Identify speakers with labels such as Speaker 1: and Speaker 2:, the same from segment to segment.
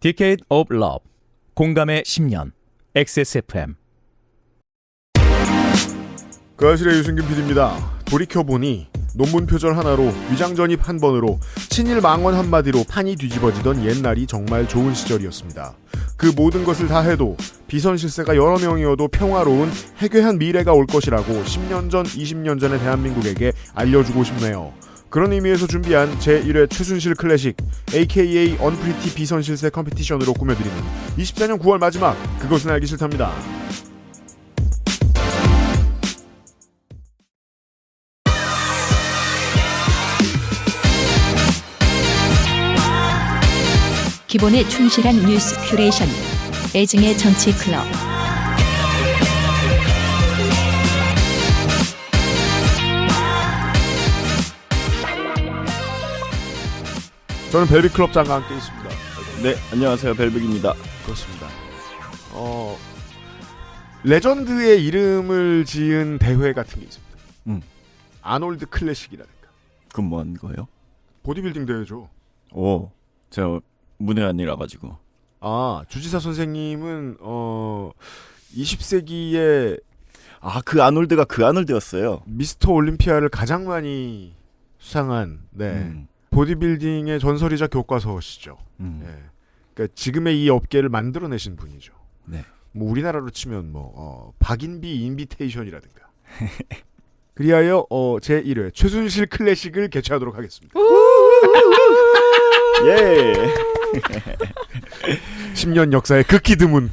Speaker 1: Decade of Love, 공감의 10년, XSFM.
Speaker 2: 그 아실의 유승균 PD입니다. 돌이켜보니 논문 표절 하나로 위장 전입 한 번으로 친일 망언 한마디로 판이 뒤집어지던 옛날이 정말 좋은 시절이었습니다. 그 모든 것을 다 해도 비선 실세가 여러 명이어도 평화로운 해괴한 미래가 올 것이라고 10년 전, 20년 전의 대한민국에게 알려주고 싶네요. 그런 의미에서 준비한 제1회 최순실 클래식 AKA 언프리티 비선 실세 컴피티션으로 꾸며드리는 24년 9월 마지막 그것은 알기 싫답니다.
Speaker 3: 기본에 충실한 뉴스 큐레이션 애증의 정치 클럽.
Speaker 2: 저는 벨빅 클럽장과 함께 있습니다.
Speaker 4: 네, 안녕하세요. 벨빅입니다.
Speaker 2: 그렇습니다. 레전드의 이름을 지은 대회 같은 게 있습니다. 아놀드 클래식이라든가.
Speaker 4: 그건 뭐 하는 거예요?
Speaker 2: 보디빌딩 대회죠.
Speaker 4: 오, 제가 문외 아니라 가지고.
Speaker 2: 아, 주지사 선생님은 20세기에
Speaker 4: 그 아놀드가 그 아놀드였어요.
Speaker 2: 미스터 올림피아를 가장 많이 수상한 보디빌딩의 전설이자 교과서시죠. 네. 그러니까 지금의 이 업계를 만들어내신 분이죠.
Speaker 4: 네.
Speaker 2: 뭐 우리나라로 치면 박인비 인비테이션이라든가. 그리하여 제1회 최순실 클래식을 개최하도록 하겠습니다.
Speaker 4: 예.
Speaker 2: 10년 역사의 극히 드문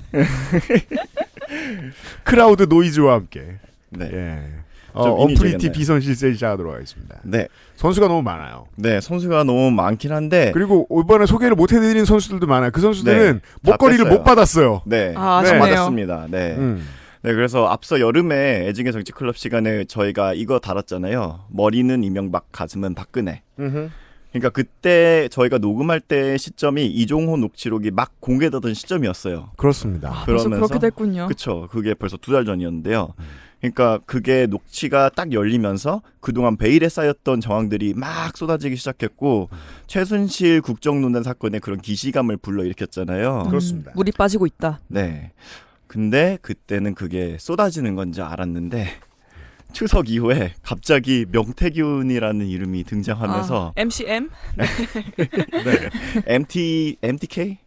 Speaker 2: 크라우드 노이즈와 함께.
Speaker 4: 네.
Speaker 2: 예.
Speaker 4: 좀
Speaker 2: 언프리티 비선 실세 시작하도록 하겠습니다.
Speaker 4: 네.
Speaker 2: 선수가 너무 많아요.
Speaker 4: 네, 선수가 너무 많긴 한데.
Speaker 2: 그리고 이번에 소개를 못 해드린 선수들도 많아요. 그 선수들은
Speaker 4: 네,
Speaker 2: 목걸이를
Speaker 4: 뺐어요.
Speaker 2: 못 받았어요.
Speaker 4: 네.
Speaker 2: 네.
Speaker 4: 맞았습니다. 네. 네, 그래서 앞서 여름에 애증의 정치 클럽 시간에 저희가 이거 달았잖아요. 머리는 이명박, 가슴은 박근혜. 그러니까 그때 저희가 녹음할 때 시점이 이종호 녹취록이 막 공개되던 시점이었어요.
Speaker 2: 그렇습니다.
Speaker 5: 벌써 그렇게 됐군요.
Speaker 4: 그렇죠. 그게 벌써 2달 전이었는데요. 그러니까 그게 녹취가 딱 열리면서 그동안 베일에 쌓였던 정황들이 막 쏟아지기 시작했고 최순실 국정농단 사건의 그런 기시감을 불러일으켰잖아요.
Speaker 2: 그렇습니다.
Speaker 5: 물이 빠지고 있다.
Speaker 4: 네. 근데 그때는 그게 쏟아지는 건지 알았는데 추석 이후에 갑자기 명태균이라는 이름이 등장하면서
Speaker 5: MCM?
Speaker 4: 네. MTK?
Speaker 2: MTK?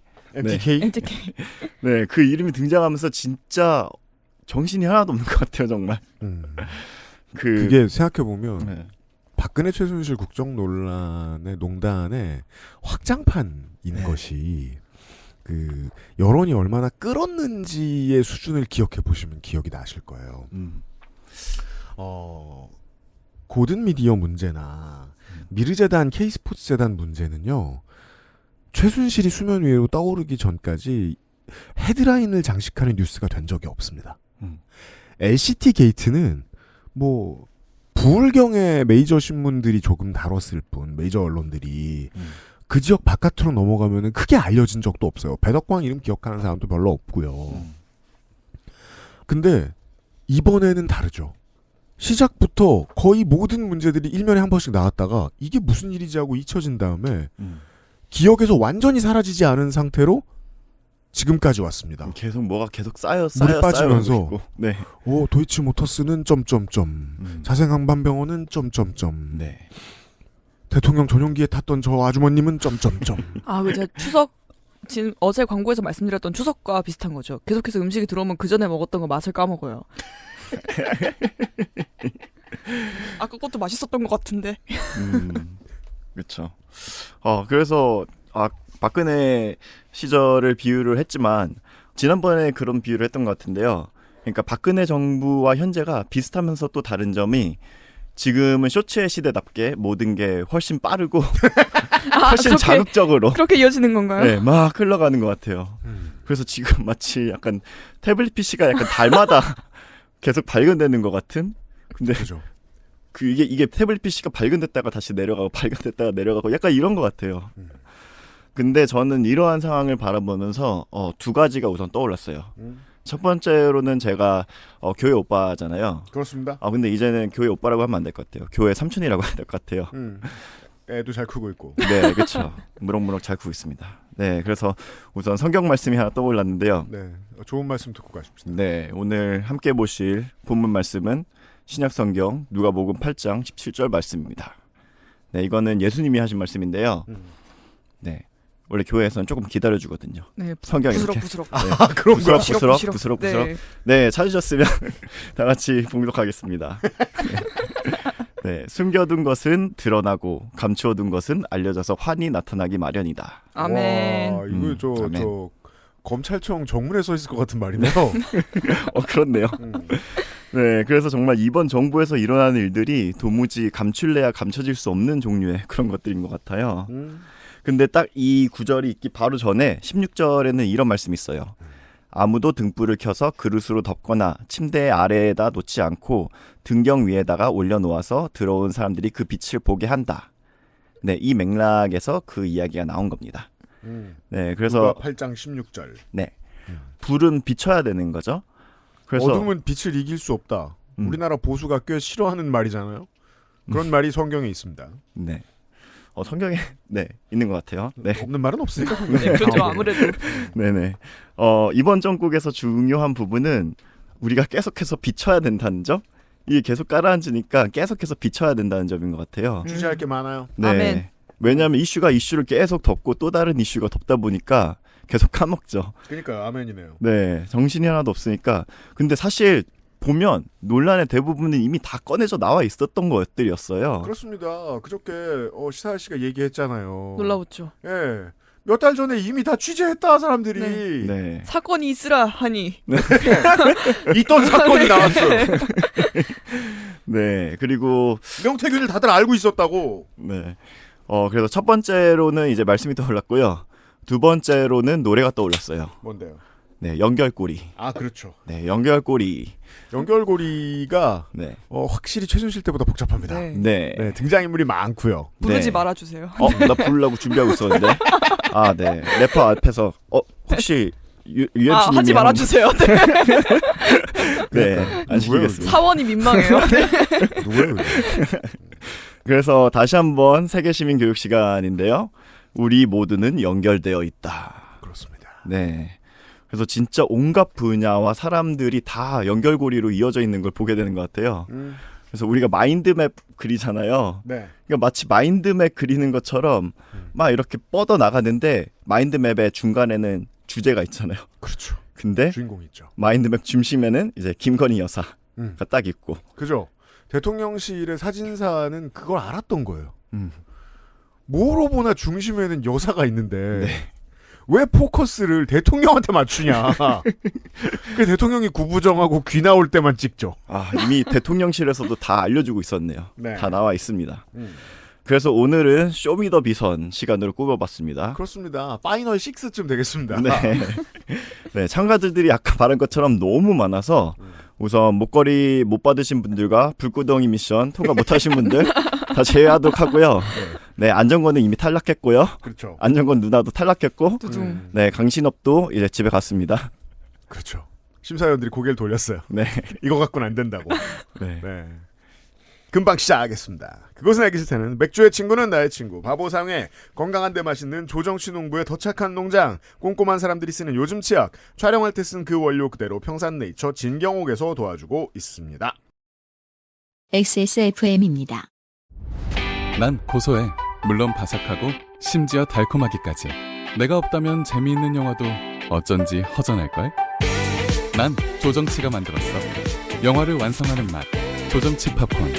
Speaker 5: MTK.
Speaker 4: 네, 그 이름이 등장하면서 진짜 정신이 하나도 없는 것 같아요, 정말.
Speaker 2: 그게 생각해보면
Speaker 4: 네.
Speaker 2: 박근혜 최순실 국정논란의 농단의 확장판인 것이 그 여론이 얼마나 끌었는지의 수준을 기억해 보시면 기억이 나실 거예요. 고든 미디어 문제나 미르재단, K스포츠 재단 문제는요. 최순실이 수면 위로 떠오르기 전까지 헤드라인을 장식하는 뉴스가 된 적이 없습니다. LCT 게이트는 뭐 부울경의 메이저 신문들이 조금 다뤘을 뿐, 메이저 언론들이 그 지역 바깥으로 넘어가면은 크게 알려진 적도 없어요. 배덕광 이름 기억하는 사람도 별로 없고요. 근데 이번에는 다르죠. 시작부터 거의 모든 문제들이 일면에 한 번씩 나왔다가 이게 무슨 일이지 하고 잊혀진 다음에 기억에서 완전히 사라지지 않은 상태로 지금까지 왔습니다.
Speaker 4: 계속 뭐가 계속 쌓여
Speaker 2: 물이 빠지면서
Speaker 4: 있고. 네.
Speaker 2: 도이치모터스는 점점점 자생항반병원은 점점점
Speaker 4: 네.
Speaker 2: 대통령 전용기에 탔던 저 아주머님은 점점점
Speaker 5: 그죠. 추석 지금 어제 광고에서 말씀드렸던 추석과 비슷한 거죠. 계속해서 음식이 들어오면 그 전에 먹었던 거 맛을 까먹어요. 아까 것도 맛있었던 것 같은데.
Speaker 4: 그렇죠. 그래서 박근혜 시절을 비유를 했지만 지난번에 그런 비유를 했던 것 같은데요. 그러니까 박근혜 정부와 현재가 비슷하면서 또 다른 점이 지금은 쇼츠의 시대답게 모든 게 훨씬 빠르고 훨씬 자극적으로
Speaker 5: 그렇게 이어지는 건가요?
Speaker 4: 네, 막 흘러가는 것 같아요. 그래서 지금 마치 약간 태블릿 PC가 약간 달마다 계속 발견되는 것 같은. 근데
Speaker 2: 그죠.
Speaker 4: 이게 태블릿 PC가 발견됐다가 다시 내려가고 발견됐다가 내려가고 약간 이런 것 같아요. 근데 저는 이러한 상황을 바라보면서 두 가지가 우선 떠올랐어요. 첫 번째로는 제가 교회 오빠잖아요.
Speaker 2: 그렇습니다.
Speaker 4: 근데 이제는 교회 오빠라고 하면 안 될 것 같아요. 교회 삼촌이라고 해야 될 것 같아요.
Speaker 2: 애도 잘 크고 있고.
Speaker 4: 네, 그렇죠. 무럭무럭 잘 크고 있습니다. 네, 그래서 우선 성경 말씀이 하나 떠올랐는데요.
Speaker 2: 네, 좋은 말씀 듣고 가십시다.
Speaker 4: 네, 오늘 함께 보실 본문 말씀은 신약성경 누가복음 8장 17절 말씀입니다. 네, 이거는 예수님이 하신 말씀인데요. 네, 원래 교회에서는 조금 기다려주거든요.
Speaker 5: 네,
Speaker 4: 성경이 이렇게.
Speaker 5: 부스럭부스럭.
Speaker 2: 아, 그런가?
Speaker 4: 부스럭부스럭.
Speaker 5: 네.
Speaker 4: 네, 찾으셨으면 다 같이 봉독하겠습니다. 네, 숨겨둔 것은 드러나고 감추어둔 것은 알려져서 환히 나타나기 마련이다.
Speaker 5: 아멘.
Speaker 2: 와, 이거
Speaker 4: 아멘.
Speaker 2: 저 검찰청 정문에 써 있을 것 같은 말이네요.
Speaker 4: 그렇네요. 네, 그래서 정말 이번 정부에서 일어나는 일들이 도무지 감출래야 감춰질 수 없는 종류의 그런 것들인 것 같아요. 근데 딱 이 구절이 있기 바로 전에 16절에는 이런 말씀이 있어요. 아무도 등불을 켜서 그릇으로 덮거나 침대 아래에다 놓지 않고 등경 위에다가 올려놓아서 들어온 사람들이 그 빛을 보게 한다. 네, 이 맥락에서 그 이야기가 나온 겁니다. 네, 그래서
Speaker 2: 8장 16절.
Speaker 4: 네, 불은 비춰야 되는 거죠. 그래서
Speaker 2: 어둠은 빛을 이길 수 없다. 우리나라 보수가 꽤 싫어하는 말이잖아요. 그런 말이 성경에 있습니다.
Speaker 4: 네, 성경에 네 있는 것 같아요. 네,
Speaker 2: 없는 말은 없으니까.
Speaker 5: 네, 그렇죠. 아무래도.
Speaker 4: 네네. 이번 정국에서 중요한 부분은 우리가 계속해서 비춰야 된다는 점. 이게 계속 깔아앉으니까 계속해서 비춰야 된다는 점인 것 같아요.
Speaker 2: 주제할 게 많아요.
Speaker 4: 네.
Speaker 5: 아멘.
Speaker 4: 왜냐하면 이슈를 계속 덮고 또 다른 이슈가 덮다 보니까 계속 까먹죠.
Speaker 2: 그러니까 아멘이네요.
Speaker 4: 네, 정신이 하나도 없으니까. 근데 사실 보면 논란의 대부분은 이미 다 꺼내져 나와 있었던 것들이었어요.
Speaker 2: 그렇습니다. 그저께 시사할 씨가 얘기했잖아요.
Speaker 5: 놀라웠죠.
Speaker 2: 예. 몇 달 전에 이미 다 취재했다 사람들이.
Speaker 5: 네.
Speaker 4: 네.
Speaker 5: 사건이 있으라 하니.
Speaker 2: 있던 사건이 나왔어요.
Speaker 4: 네, 그리고
Speaker 2: 명태균을 다들 알고 있었다고.
Speaker 4: 네. 그래서 첫 번째로는 이제 말씀이 떠올랐고요. 두 번째로는 노래가 떠올랐어요.
Speaker 2: 뭔데요?
Speaker 4: 네, 연결고리.
Speaker 2: 아, 그렇죠.
Speaker 4: 네, 연결고리.
Speaker 2: 연결고리가
Speaker 4: 네.
Speaker 2: 확실히 최순실 때보다 복잡합니다.
Speaker 5: 네.
Speaker 4: 네.
Speaker 2: 네, 등장인물이 많고요.
Speaker 5: 부르지
Speaker 4: 네.
Speaker 5: 말아주세요.
Speaker 4: 나 부르려고 준비하고 있었는데. 아, 네. 래퍼 앞에서 혹시 유현진님이
Speaker 5: 하지 말아주세요.
Speaker 4: 네. 안 시키겠습니다.
Speaker 5: 사원이 민망해요.
Speaker 2: 누구예요?
Speaker 4: 그래서 다시 한번 세계시민 교육 시간인데요. 우리 모두는 연결되어 있다.
Speaker 2: 그렇습니다.
Speaker 4: 네. 그래서 진짜 온갖 분야와 사람들이 다 연결고리로 이어져 있는 걸 보게 되는 것 같아요. 그래서 우리가 마인드맵 그리잖아요.
Speaker 2: 네.
Speaker 4: 그러니까 마치 마인드맵 그리는 것처럼 막 이렇게 뻗어 나가는데 마인드맵의 중간에는 주제가 있잖아요.
Speaker 2: 그렇죠.
Speaker 4: 근데
Speaker 2: 주인공이 있죠.
Speaker 4: 마인드맵 중심에는 이제 김건희 여사가 딱 있고.
Speaker 2: 그죠. 대통령실의 사진사는 그걸 알았던 거예요. 뭐로 보나 중심에는 여사가 있는데
Speaker 4: 네.
Speaker 2: 왜 포커스를 대통령한테 맞추냐. 그 대통령이 구부정하고 귀 나올 때만 찍죠.
Speaker 4: 이미 대통령실에서도 다 알려주고 있었네요.
Speaker 2: 네.
Speaker 4: 다 나와 있습니다. 그래서 오늘은 쇼미더비선 시간으로 꾸며봤습니다.
Speaker 2: 그렇습니다. 파이널 6쯤 되겠습니다.
Speaker 4: 네. 네, 참가자들이 아까 말한 것처럼 너무 많아서 우선 목걸이 못 받으신 분들과 불구덩이 미션 통과 못하신 분들 다 제외하도록 하고요. 네, 안정권은 이미 탈락했고요.
Speaker 2: 그렇죠.
Speaker 4: 안정권 누나도 탈락했고,
Speaker 5: 두둥.
Speaker 4: 네, 강신업도 이제 집에 갔습니다.
Speaker 2: 그렇죠. 심사위원들이 고개를 돌렸어요.
Speaker 4: 네,
Speaker 2: 이거 갖고는 안 된다고.
Speaker 4: 네,
Speaker 2: 네. 금방 시작하겠습니다. 그것은 알기 싫다는 맥주의 친구는 나의 친구 바보상회 건강한데 맛있는 조정치농부의 더 착한 농장 꼼꼼한 사람들이 쓰는 요즘 치약 촬영할 때 쓴 그 원료 그대로 평산네이처 진경옥에서 도와주고 있습니다.
Speaker 3: XSFM입니다.
Speaker 6: 난 고소해. 물론 바삭하고 심지어 달콤하기까지. 내가 없다면 재미있는 영화도 어쩐지 허전할걸? 난 조정치가 만들었어. 영화를 완성하는 맛. 조정치 팝콘.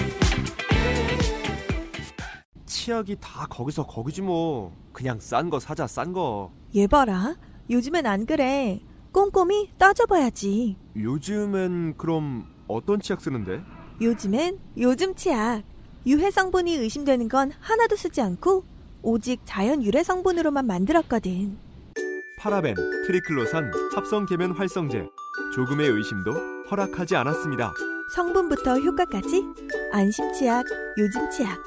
Speaker 7: 치약이 다 거기지 뭐. 그냥 싼 거 사자, 싼 거.
Speaker 8: 얘 봐라. 요즘엔 안 그래. 꼼꼼히 따져봐야지.
Speaker 7: 요즘엔 그럼 어떤 치약 쓰는데?
Speaker 8: 요즘엔 요즘 치약. 유해 성분이 의심되는 건 하나도 쓰지 않고 오직 자연 유래 성분으로만 만들었거든.
Speaker 7: 파라벤, 트리클로산, 합성 계면 활성제. 조금의 의심도 허락하지 않았습니다.
Speaker 8: 성분부터 효과까지 안심 치약, 요즘 치약.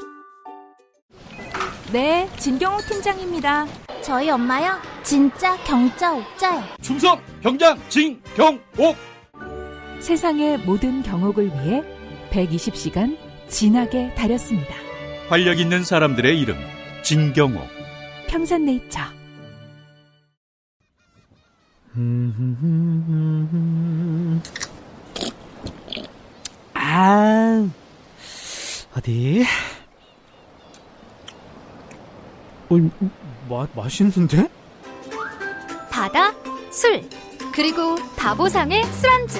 Speaker 9: 네, 진경호 팀장입니다. 저희 엄마요? 진짜 경자 옥자요.
Speaker 10: 충성 경장 진경옥.
Speaker 11: 세상의 모든 경옥을 위해 120시간 진하게 다렸습니다.
Speaker 10: 활력 있는 사람들의 이름 진경옥.
Speaker 11: 평산네이처.
Speaker 12: 아, 어디? 맛있는데?
Speaker 9: 바다, 술, 그리고 바보상의 술안주.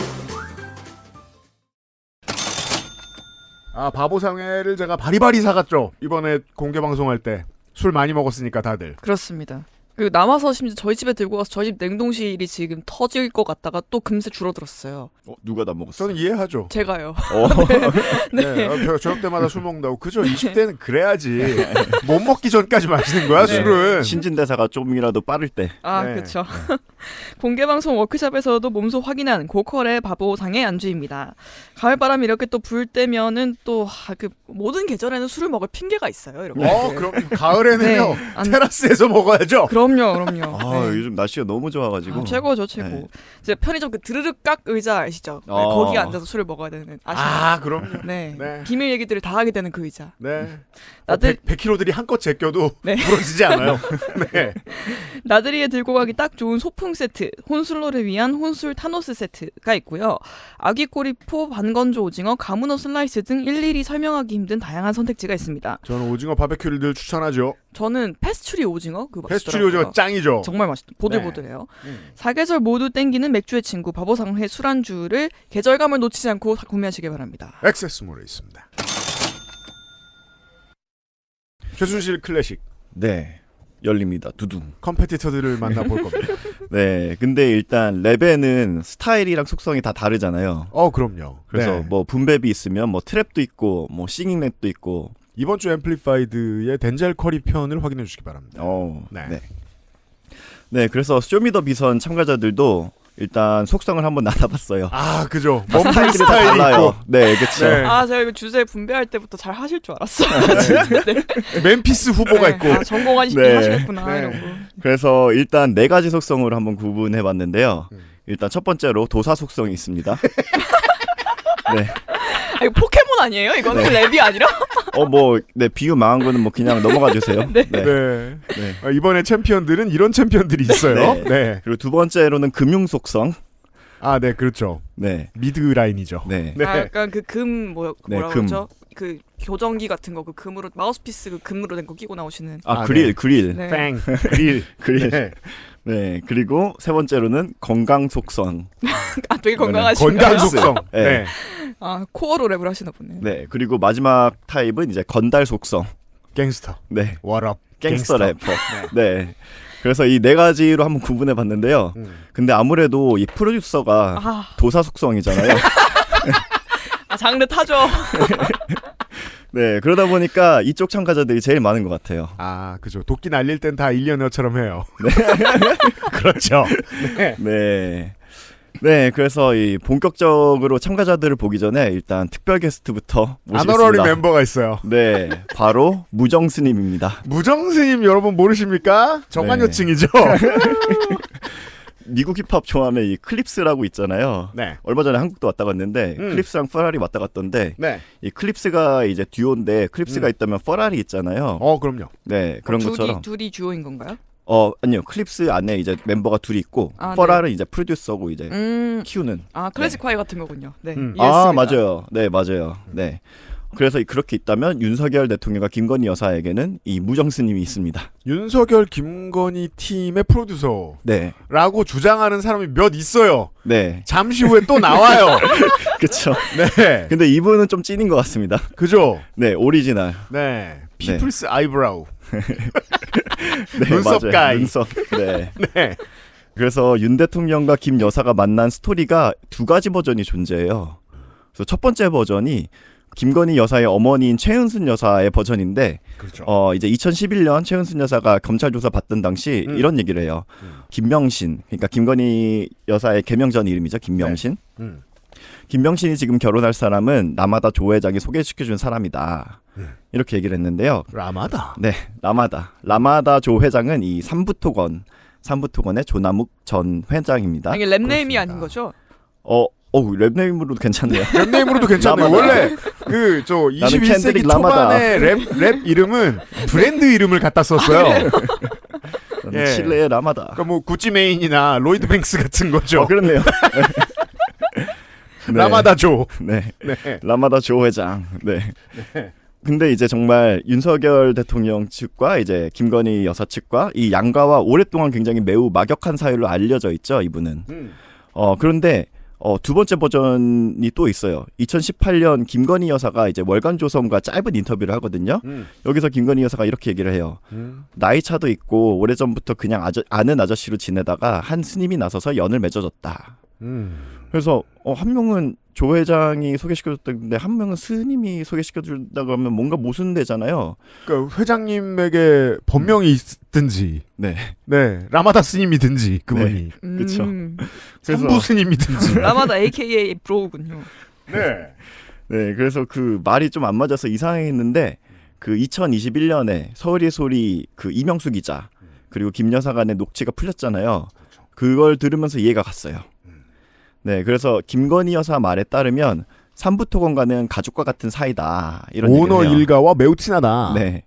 Speaker 2: 아, 바보상회를 제가 바리바리 사갔죠. 이번에 공개 방송할 때 술 많이 먹었으니까 다들.
Speaker 5: 그렇습니다. 그 남아서 심지어 저희 집에 들고 가서 저희 집 냉동실이 지금 터질 것 같다가 또 금세 줄어들었어요.
Speaker 4: 누가 다 먹었어?
Speaker 2: 저는 이해하죠.
Speaker 5: 제가요.
Speaker 2: 네. 저녁 때마다 술 먹는다고. 그죠? 20대는 그래야지. 못 먹기 전까지 마시는 거야, 술은.
Speaker 4: 신진대사가 좀이라도 빠를 때.
Speaker 5: 아, 그렇죠. 공개방송 워크숍에서도 몸소 확인한 고퀄의 바보상의 안주입니다. 가을바람이 이렇게 또 불 때면은 또 그 모든 계절에는 술을 먹을 핑계가 있어요. 이렇게.
Speaker 2: 그럼 가을에는요. 테라스에서 먹어야죠.
Speaker 5: 그럼요.
Speaker 4: 아, 요즘 날씨가 너무 좋아가지고.
Speaker 5: 최고죠, 최고.
Speaker 4: 네.
Speaker 5: 이제 편의점 그 드르륵 깍 의자 아시죠? 네, 거기 앉아서 술을 먹어야 되는.
Speaker 2: 그럼요.
Speaker 5: 네.
Speaker 2: 네.
Speaker 5: 비밀 얘기들을 다 하게 되는 그 의자.
Speaker 2: 네.
Speaker 5: 나들
Speaker 2: 100kg들이 한껏 제껴도 부러지지 않아요. 네.
Speaker 5: 나들이에 들고 가기 딱 좋은 소풍 세트, 혼술로를 위한 혼술 타노스 세트가 있고요. 아귀 꼬리포, 반건조 오징어, 가문어 슬라이스 등 일일이 설명하기 힘든 다양한 선택지가 있습니다.
Speaker 2: 저는 오징어 바베큐를 늘 추천하죠.
Speaker 5: 저는 페스츄리 오징어 그거
Speaker 2: 페스츄리 오징어 짱이죠.
Speaker 5: 정말 맛있다. 보들보들해요. 사계절 모두 땡기는 맥주의 친구 바보상회 술안주를 계절감을 놓치지 않고 다 구매하시길 바랍니다.
Speaker 2: 액세스몰에 있습니다. 최순실 클래식.
Speaker 4: 네. 열립니다. 두둥.
Speaker 2: 컴페티터들을 만나볼 겁니다.
Speaker 4: 네. 근데 일단 랩에는 스타일이랑 속성이 다 다르잖아요.
Speaker 2: 그럼요.
Speaker 4: 그래서
Speaker 2: 네.
Speaker 4: 뭐 붐랩이 있으면 뭐 트랩도 있고 뭐 싱잉랩도 있고.
Speaker 2: 이번 주 앰플리파이드의 덴젤 커리 편을 확인해 주시기 바랍니다.
Speaker 4: 네. 네, 그래서 쇼미더비선 참가자들도 일단 속성을 한번 나눠봤어요.
Speaker 2: 그죠.
Speaker 4: 스타일이 다 달라요. 네, 그렇죠.
Speaker 2: 네.
Speaker 5: 제가 이거 주제 분배할 때부터 잘 하실 줄 알았어요. 네.
Speaker 2: 멤피스 후보가 있고.
Speaker 5: 전공하시겠구나 이런 거.
Speaker 4: 그래서 일단 4가지 속성으로 한번 구분해봤는데요. 일단 첫 번째로 도사 속성이 있습니다. 네.
Speaker 5: 이거 포켓몬 아니에요? 이거는 랩이 아니라?
Speaker 4: 비유 망한 거는 뭐 그냥 넘어가 주세요.
Speaker 2: 네. 이번에 챔피언들은 이런 챔피언들이 있어요. 네.
Speaker 4: 그리고 두 번째로는 금융 속성.
Speaker 2: 네, 그렇죠.
Speaker 4: 네.
Speaker 2: 미드 라인이죠.
Speaker 4: 네.
Speaker 5: 약간 그 뭐라고
Speaker 4: 금.
Speaker 5: 그러죠? 그 교정기 같은 거 그 금으로 마우스피스 그 금으로 된 거 끼고 나오시는.
Speaker 4: 그릴.
Speaker 5: 네.
Speaker 2: 땡. 그릴.
Speaker 4: 네. 네. 그리고 세 번째로는 건강 속성.
Speaker 5: 되게 건강하시네요.
Speaker 2: 건강 속성.
Speaker 4: 네.
Speaker 5: 코어로 랩을 하시나 보네.
Speaker 4: 네. 그리고 마지막 타입은 이제 건달 속성.
Speaker 2: 갱스터.
Speaker 4: 네.
Speaker 2: 워럽.
Speaker 4: 갱스터 래퍼. 네. 그래서 이 4가지로 한번 구분해 봤는데요. 근데 아무래도 이 프로듀서가 도사 속성이잖아요.
Speaker 5: 장르 타죠.
Speaker 4: 네, 그러다 보니까 이쪽 참가자들이 제일 많은 것 같아요.
Speaker 2: 그죠. 도끼 날릴 땐 다 일리어너처럼 해요. 네. 그렇죠.
Speaker 4: 네. 네, 그래서 이 본격적으로 참가자들을 보기 전에 일단 특별 게스트부터 모시겠습니다.
Speaker 2: 아너러리 멤버가 있어요.
Speaker 4: 네, 바로 무정스님입니다.
Speaker 2: 무정스님 여러분 모르십니까? 정관여층이죠.
Speaker 4: 미국 힙합 좋아하면 이 클립스라고 있잖아요.
Speaker 2: 네.
Speaker 4: 얼마 전에 한국도 왔다 갔는데 클립스랑 퍼라리 왔다 갔던데 이 클립스가 이제 듀오인데 클립스가 있다면 퍼라리 있잖아요.
Speaker 2: 그럼요.
Speaker 4: 네, 그런 것처럼.
Speaker 5: 둘이 듀오인 건가요?
Speaker 4: 아니요. 클립스 안에 이제 멤버가 둘이 있고 퍼라는 이제 프로듀서고 이제 키우는.
Speaker 5: 클래식 화이 같은 거군요. 네.
Speaker 4: 맞아요. 네, 맞아요. 네. 그래서 그렇게 있다면 윤석열 대통령과 김건희 여사에게는 이 무정스님이 있습니다.
Speaker 2: 윤석열 김건희 팀의 프로듀서라고
Speaker 4: 네.
Speaker 2: 주장하는 사람이 몇 있어요.
Speaker 4: 네.
Speaker 2: 잠시 후에 또 나와요.
Speaker 4: 그렇죠.
Speaker 2: 네.
Speaker 4: 근데 이분은 좀 찐인 것 같습니다.
Speaker 2: 그죠?
Speaker 4: 네, 오리지널.
Speaker 2: 네. 피플스 아이브라우.
Speaker 4: 네,
Speaker 2: 눈썹
Speaker 4: 맞아요.
Speaker 2: 가이.
Speaker 4: 눈썹. 네.
Speaker 2: 네.
Speaker 4: 그래서 윤 대통령과 김 여사가 만난 스토리가 2가지 버전이 존재해요. 그래서 첫 번째 버전이 김건희 여사의 어머니인 최은순 여사의 버전인데,
Speaker 2: 그렇죠.
Speaker 4: 이제 2011년 최은순 여사가 검찰 조사 받던 당시 이런 얘기를 해요. 김명신, 그러니까 김건희 여사의 개명전 이름이죠. 김명신.
Speaker 2: 네.
Speaker 4: 김명신이 지금 결혼할 사람은 라마다 조 회장이 소개시켜준 사람이다. 이렇게 얘기를 했는데요.
Speaker 2: 라마다?
Speaker 4: 네, 라마다 조 회장은 이 삼부토건의 조남욱 전 회장입니다.
Speaker 5: 이게 랩네임이 아닌 거죠?
Speaker 4: 랩네임으로도 괜찮네요.
Speaker 2: 랩네임으로도 괜찮네요. 원래 21세기 초반에 랩 이름은 브랜드 이름을 갖다 썼어요. 예.
Speaker 4: 칠레의 라마다.
Speaker 2: 그러니까 뭐 구찌 메인이나 로이드 뱅스 같은 거죠.
Speaker 4: 그렇네요. 네.
Speaker 2: 라마다 조.
Speaker 4: 네.
Speaker 2: 네.
Speaker 4: 라마다 조 회장. 네.
Speaker 2: 네.
Speaker 4: 근데 이제 정말 윤석열 대통령 측과 이제 김건희 여사 측과 이 양가와 오랫동안 굉장히 매우 막역한 사이로 알려져 있죠, 이분은. 그런데 두 번째 버전이 또 있어요. 2018년 김건희 여사가 이제 월간 조선과 짧은 인터뷰를 하거든요. 여기서 김건희 여사가 이렇게 얘기를 해요. 나이 차도 있고 오래전부터 그냥 아는 아저씨로 지내다가 한 스님이 나서서 연을 맺어줬다. 그래서 한 명은 조 회장이 소개시켜줬다는데 한 명은 스님이 소개시켜준다고 하면 뭔가 모순되잖아요.
Speaker 2: 그러니까 회장님에게 법명이 있든지,
Speaker 4: 네,
Speaker 2: 라마다 스님이든지 그분이,
Speaker 4: 네. 그렇죠.
Speaker 2: 삼부 스님이든지.
Speaker 5: 라마다 AKA 브로우군요.
Speaker 2: 네.
Speaker 4: 네, 그래서 그 말이 좀 안 맞아서 이상했는데 그 2021년에 서울의 소리 그 이명수 기자 그리고 김 여사 간의 녹취가 풀렸잖아요. 그걸 들으면서 이해가 갔어요. 네, 그래서 김건희 여사 말에 따르면 삼부토건과는 가족과 같은 사이다 이런
Speaker 2: 오너
Speaker 4: 얘기를 해요.
Speaker 2: 일가와 매우 친하다.
Speaker 4: 네.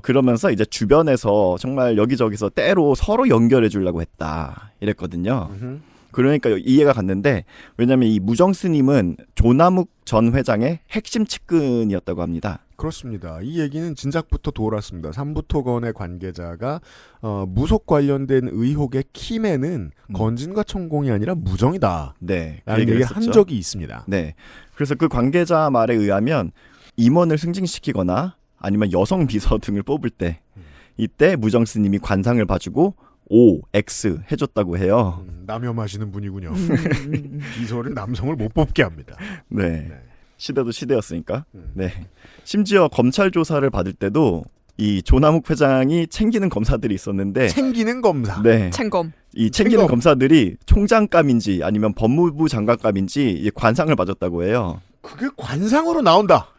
Speaker 4: 그러면서 이제 주변에서 정말 여기저기서 때로 서로 연결해 주려고 했다 이랬거든요. 그러니까 이해가 갔는데 왜냐하면 이 무정 스님은 조남욱 전 회장의 핵심 측근이었다고 합니다.
Speaker 2: 그렇습니다. 이 얘기는 진작부터 돌았습니다. 삼부토건의 관계자가 무속 관련된 의혹의 키맨은 건진과 천공이 아니라 무정이다.
Speaker 4: 네,
Speaker 2: 라는 얘기 한 적이 있습니다.
Speaker 4: 네, 그래서 그 관계자 말에 의하면 임원을 승진시키거나 아니면 여성 비서 등을 뽑을 때 이때 무정 스님이 관상을 봐주고 O, X 해줬다고 해요.
Speaker 2: 남염하시는 분이군요. 비서는 남성을 못 뽑게 합니다.
Speaker 4: 네. 시대도 시대였으니까. 네. 심지어 검찰 조사를 받을 때도 이 조남욱 회장이 챙기는 검사들이 있었는데
Speaker 2: 챙기는 검사.
Speaker 4: 네.
Speaker 5: 챙검.
Speaker 4: 이 챙기는 검사들이 총장감인지 아니면 법무부 장관감인지 관상을 봐줬다고 해요.
Speaker 2: 그게 관상으로 나온다.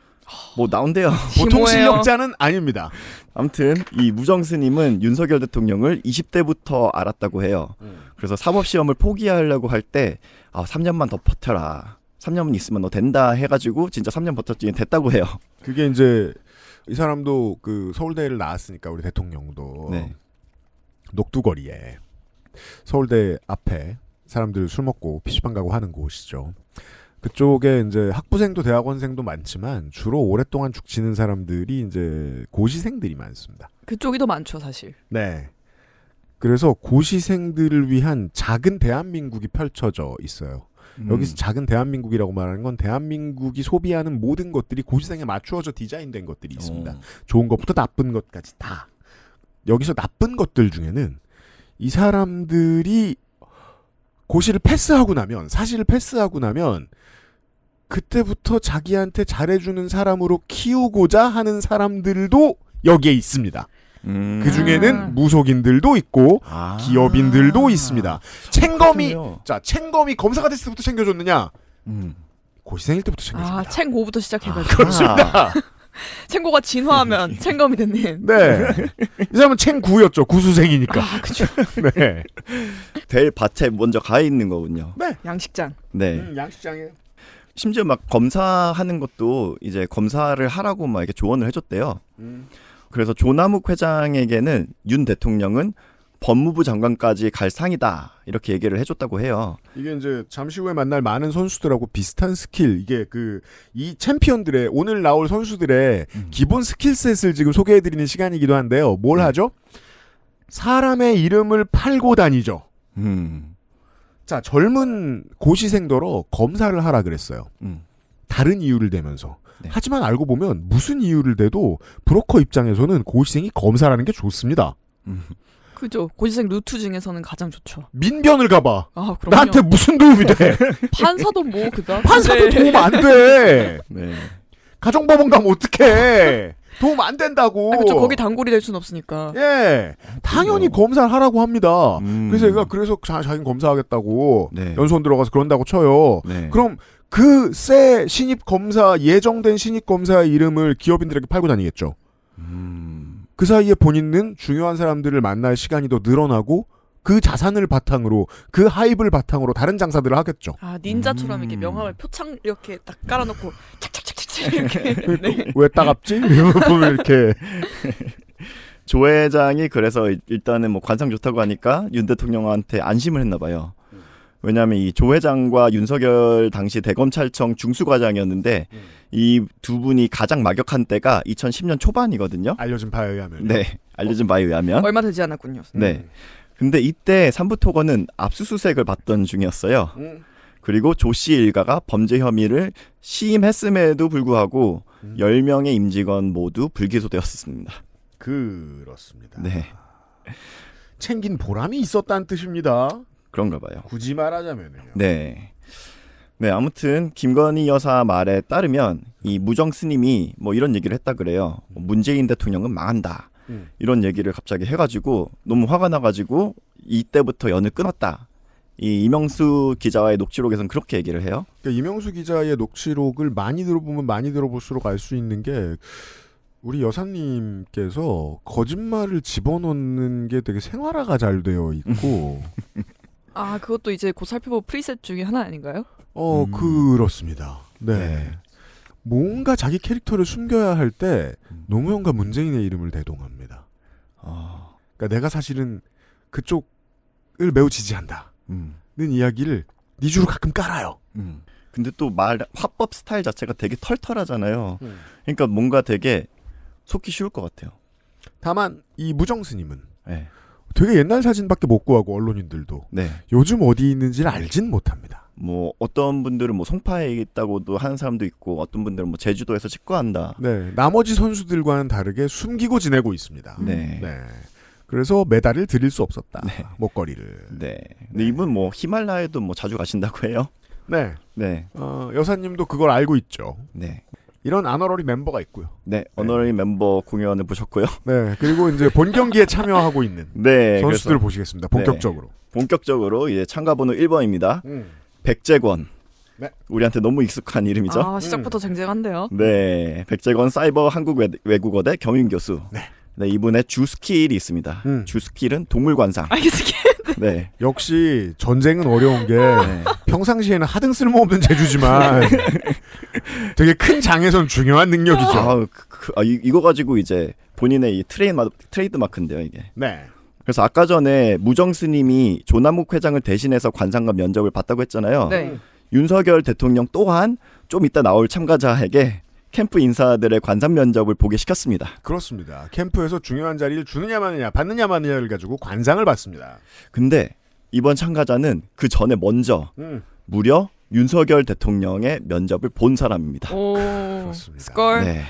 Speaker 4: 뭐 나온대요.
Speaker 2: 보통 실력자는 아닙니다.
Speaker 4: 아무튼 이 무정 스님은 윤석열 대통령을 20대부터 알았다고 해요. 그래서 사법시험을 포기하려고 할 때 3년만 더 버텨라. 3년 있으면 너 된다 해가지고 진짜 3년 버텼더니 됐다고 해요.
Speaker 2: 그게 이제 이 사람도 그 서울대를 나왔으니까 우리 대통령도
Speaker 4: 네.
Speaker 2: 녹두거리에 서울대 앞에 사람들 술 먹고 PC방 가고 하는 곳이죠. 그쪽에 이제 학부생도 대학원생도 많지만 주로 오랫동안 죽치는 사람들이 이제 고시생들이 많습니다.
Speaker 5: 그쪽이 더 많죠, 사실.
Speaker 2: 네. 그래서 고시생들을 위한 작은 대한민국이 펼쳐져 있어요. 여기서 작은 대한민국이라고 말하는 건 대한민국이 소비하는 모든 것들이 고시생에 맞추어져 디자인된 것들이 있습니다. 좋은 것부터 나쁜 것까지 다. 여기서 나쁜 것들 중에는 이 사람들이 고시를 패스하고 나면, 사실을 패스하고 나면 그때부터 자기한테 잘해주는 사람으로 키우고자 하는 사람들도 여기에 있습니다. 그 중에는 무속인들도 있고 기업인들도 있습니다. 챙검이 챙검이 검사가 됐을 때부터 챙겨줬느냐? 고시생일 때부터 챙겨줍니다.
Speaker 5: 챙고부터 시작해가지고.
Speaker 2: 그렇습니다.
Speaker 5: 챙고가 진화하면 챙검이 됐네.
Speaker 2: 네. 이 사람은 챙구였죠. 구수생이니까.
Speaker 5: 그렇죠.
Speaker 2: 네.
Speaker 4: 될 밭에 먼저 가 있는 거군요.
Speaker 2: 네.
Speaker 5: 양식장.
Speaker 4: 네.
Speaker 2: 양식장에.
Speaker 4: 심지어 막 검사하는 것도 이제 검사를 하라고 막 이렇게 조언을 해줬대요. 그래서 조남욱 회장에게는 윤 대통령은 법무부 장관까지 갈 상이다 이렇게 얘기를 해줬다고 해요.
Speaker 2: 이게 이제 잠시 후에 만날 많은 선수들하고 비슷한 스킬, 이게 이 챔피언들의 오늘 나올 선수들의 기본 스킬셋을 지금 소개해드리는 시간이기도 한데요. 뭘 하죠? 사람의 이름을 팔고 다니죠. 자, 젊은 고시생더러 검사를 하라 그랬어요. 다른 이유를 대면서. 네. 하지만 알고 보면 무슨 이유를 대도 브로커 입장에서는 고시생이 검사라는 게 좋습니다.
Speaker 5: 그죠. 고시생 루트 중에서는 가장 좋죠.
Speaker 2: 민변을 가봐.
Speaker 5: 그럼요.
Speaker 2: 나한테 무슨 도움이 돼?
Speaker 5: 판사도 뭐 그다.
Speaker 2: 판사도 도움 안 돼.
Speaker 4: 네.
Speaker 2: 가정법원 가면 어떡해. 도움 안 된다고.
Speaker 5: 그렇죠. 거기 단골이 될 순 없으니까.
Speaker 2: 예, 당연히 검사를 하라고 합니다. 그래서 얘가 자기는 검사하겠다고
Speaker 4: 네.
Speaker 2: 연수원 들어가서 그런다고 쳐요.
Speaker 4: 네.
Speaker 2: 그럼 그 새 신입 검사, 예정된 신입 검사의 이름을 기업인들에게 팔고 다니겠죠. 그 사이에 본인은 중요한 사람들을 만날 시간이 더 늘어나고 그 자산을 바탕으로, 그 하입을 바탕으로 다른 장사들을 하겠죠.
Speaker 5: 닌자처럼 이렇게 명함을 표창 이렇게 딱 깔아놓고 착착착착 이렇게.
Speaker 2: 네. 왜 따갑지? 이러면 보면 이렇게.
Speaker 4: 조 회장이 그래서 일단은 뭐 관상 좋다고 하니까 윤 대통령한테 안심을 했나 봐요. 왜냐하면 이 조 회장과 윤석열 당시 대검찰청 중수과장이었는데 이 두 분이 가장 막역한 때가 2010년 초반이거든요.
Speaker 2: 알려진 바에 의하면.
Speaker 4: 네, 알려진 바에 의하면.
Speaker 5: 얼마 되지 않았군요.
Speaker 4: 네. 근데 이때 삼부토건은 압수수색을 받던 중이었어요. 그리고 조 씨 일가가 범죄 혐의를 시임했음에도 불구하고 10명의 임직원 모두 불기소되었습니다.
Speaker 2: 그렇습니다.
Speaker 4: 네.
Speaker 2: 챙긴 보람이 있었다는 뜻입니다.
Speaker 4: 그런가 봐요.
Speaker 2: 굳이 말하자면요.
Speaker 4: 네. 네, 아무튼 김건희 여사 말에 따르면 이 무정 스님이 뭐 이런 얘기를 했다 그래요. 문재인 대통령은 망한다. 이런 얘기를 갑자기 해가지고 너무 화가 나가지고 이때부터 연을 끊었다. 이 이명수 기자와의 녹취록에서는 그렇게 얘기를 해요.
Speaker 2: 그러니까 이명수 기자의 녹취록을 많이 들어보면 많이 들어볼수록 알 수 있는 게 우리 여사님께서 거짓말을 집어넣는 게 되게 생활화가 잘 되어 있고
Speaker 5: 아, 그것도 이제 곧 살펴볼 프리셋 중에 하나 아닌가요?
Speaker 2: 그렇습니다. 네. 뭔가 자기 캐릭터를 숨겨야 할 때 노무현과 문재인의 이름을 대동합니다. 그러니까 내가 사실은 그쪽을 매우 지지한다는 이야기를 니주로 가끔 깔아요.
Speaker 4: 근데 또 화법 스타일 자체가 되게 털털하잖아요. 그러니까 뭔가 되게 속기 쉬울 것 같아요.
Speaker 2: 다만 이 무정 스님은
Speaker 4: 네.
Speaker 2: 되게 옛날 사진밖에 못 구하고 언론인들도
Speaker 4: 네.
Speaker 2: 요즘 어디 있는지를 알진 못합니다.
Speaker 4: 뭐 어떤 분들은 뭐 송파에 있다고도 하는 사람도 있고 어떤 분들은 뭐 제주도에서 직구한다.
Speaker 2: 네, 나머지 선수들과는 다르게 숨기고 지내고 있습니다.
Speaker 4: 네.
Speaker 2: 그래서 메달을 드릴 수 없었다.
Speaker 4: 네.
Speaker 2: 목걸이를.
Speaker 4: 네. 근데 이분 뭐 히말라야도 뭐 자주 가신다고 해요.
Speaker 2: 네.
Speaker 4: 네.
Speaker 2: 여사님도 그걸 알고 있죠.
Speaker 4: 네.
Speaker 2: 이런 아너러리 멤버가 있고요.
Speaker 4: 네. 어너리 멤버 공연을 보셨고요.
Speaker 2: 네. 그리고 이제 본 경기에 참여하고 있는
Speaker 4: 네,
Speaker 2: 선수들을 보시겠습니다. 본격적으로.
Speaker 4: 네. 본격적으로 이제 참가 번호 1번입니다. 백재권.
Speaker 2: 네.
Speaker 4: 우리한테 너무 익숙한 이름이죠.
Speaker 5: 아, 시작부터 쟁쟁한데요.
Speaker 4: 네. 백재권 사이버 한국 외국어대 경윤 교수. 네, 이분의 주 스킬이 있습니다. 주 스킬은 동물 관상.
Speaker 5: 알겠습니다.
Speaker 4: 네.
Speaker 2: 역시 전쟁은 어려운 게 평상시에는 하등 쓸모없는 재주지만 되게 큰 장에선 중요한 능력이죠.
Speaker 4: 이거 가지고 이제 본인의 이 트레이드 마크인데요, 이게.
Speaker 2: 네.
Speaker 4: 그래서 아까 전에 무정 스님이 조남국 회장을 대신해서 관상과 면접을 받다고 했잖아요.
Speaker 5: 네.
Speaker 4: 윤석열 대통령 또한 좀 이따 나올 참가자에게 캠프 인사들의 관상 면접을 보게 시켰습니다.
Speaker 2: 그렇습니다. 캠프에서 중요한 자리를 주느냐 마느냐 받느냐 마느냐를 가지고 관상을 받습니다.
Speaker 4: 근데 이번 참가자는 그 전에 먼저 무려 윤석열 대통령의 면접을 본 사람입니다.
Speaker 5: 오,
Speaker 2: 그렇습니다.
Speaker 5: 스컬.
Speaker 4: 네.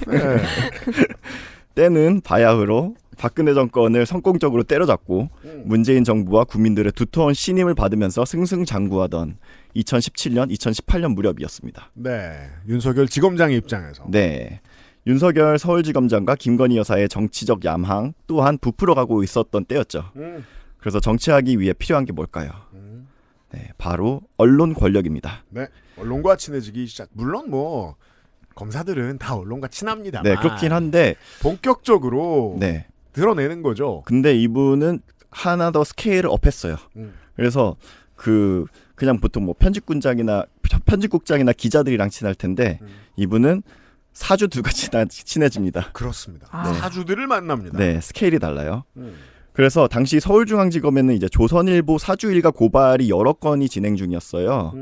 Speaker 2: 네.
Speaker 4: 때는 바야흐로 박근혜 정권을 성공적으로 때려잡고 문재인 정부와 국민들의 두터운 신임을 받으면서 승승장구하던 2017년, 2018년 무렵이었습니다.
Speaker 2: 네, 윤석열 지검장의 입장에서.
Speaker 4: 네, 윤석열 서울지검장과 김건희 여사의 정치적 야망 또한 부풀어가고 있었던 때였죠. 그래서 정치하기 위해 필요한 게 뭘까요? 네, 바로 언론 권력입니다.
Speaker 2: 네, 언론과 친해지기 시작. 물론 뭐 검사들은 다 언론과 친합니다만.
Speaker 4: 네, 그렇긴 한데
Speaker 2: 본격적으로
Speaker 4: 네.
Speaker 2: 드러내는 거죠.
Speaker 4: 근데 이분은 하나 더 스케일을 업했어요. 그래서 그냥 보통 뭐 편집국장이나 기자들이랑 친할 텐데 이분은 사주 두 가지 친해집니다.
Speaker 2: 그렇습니다. 사주들을 만납니다.
Speaker 4: 네, 스케일이 달라요. 그래서 당시 서울중앙지검에는 이제 조선일보 사주 일가 고발이 여러 건이 진행 중이었어요.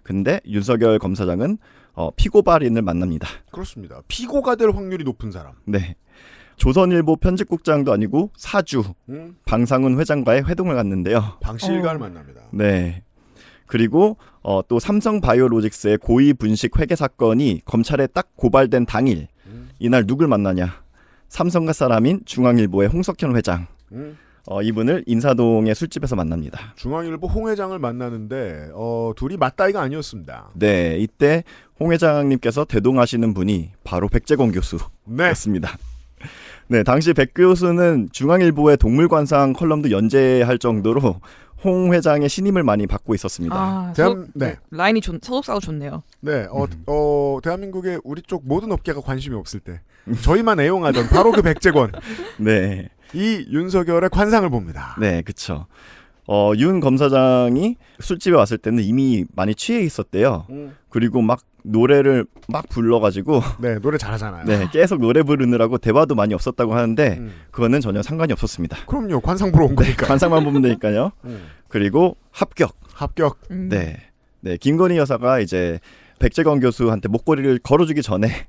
Speaker 4: 근데 윤석열 검사장은 피고발인을 만납니다.
Speaker 2: 그렇습니다. 피고가 될 확률이 높은 사람.
Speaker 4: 네. 조선일보 편집국장도 아니고 사주 방상훈 회장과의 회동을 갔는데요.
Speaker 2: 방씨 일가를 만납니다.
Speaker 4: 네. 그리고 또 삼성바이오로직스의 고의 분식 회계 사건이 검찰에 딱 고발된 당일 이날 누굴 만나냐? 삼성가 사람인 중앙일보의 홍석현 회장. 이분을 인사동의 술집에서 만납니다.
Speaker 2: 중앙일보 홍 회장을 만나는데 둘이 맞다이가 아니었습니다.
Speaker 4: 네, 이때 홍 회장님께서 대동하시는 분이 바로 백재권 교수였습니다. 네, 당시 백 교수는 중앙일보의 동물관상 컬럼도 연재할 정도로 홍 회장의 신임을 많이 받고 있었습니다.
Speaker 5: 라인이 소속사가 좋네요.
Speaker 2: 네, 대한민국의 우리 쪽 모든 업계가 관심이 없을 때 저희만 애용하던 바로 그 백재권.
Speaker 4: 네.
Speaker 2: 이 윤석열의 관상을 봅니다.
Speaker 4: 네, 그렇죠. 윤 검사장이 술집에 왔을 때는 이미 많이 취해 있었대요. 그리고 막 노래를 막 불러가지고
Speaker 2: 네, 노래 잘하잖아요.
Speaker 4: 네, 계속 노래 부르느라고 대화도 많이 없었다고 하는데 그거는 전혀 상관이 없었습니다.
Speaker 2: 그럼요. 관상 보러 온 거니까.
Speaker 4: 관상만 보면 되니까요. 그리고 합격.
Speaker 2: 네.
Speaker 4: 네, 김건희 여사가 이제 백재건 교수한테 목걸이를 걸어주기 전에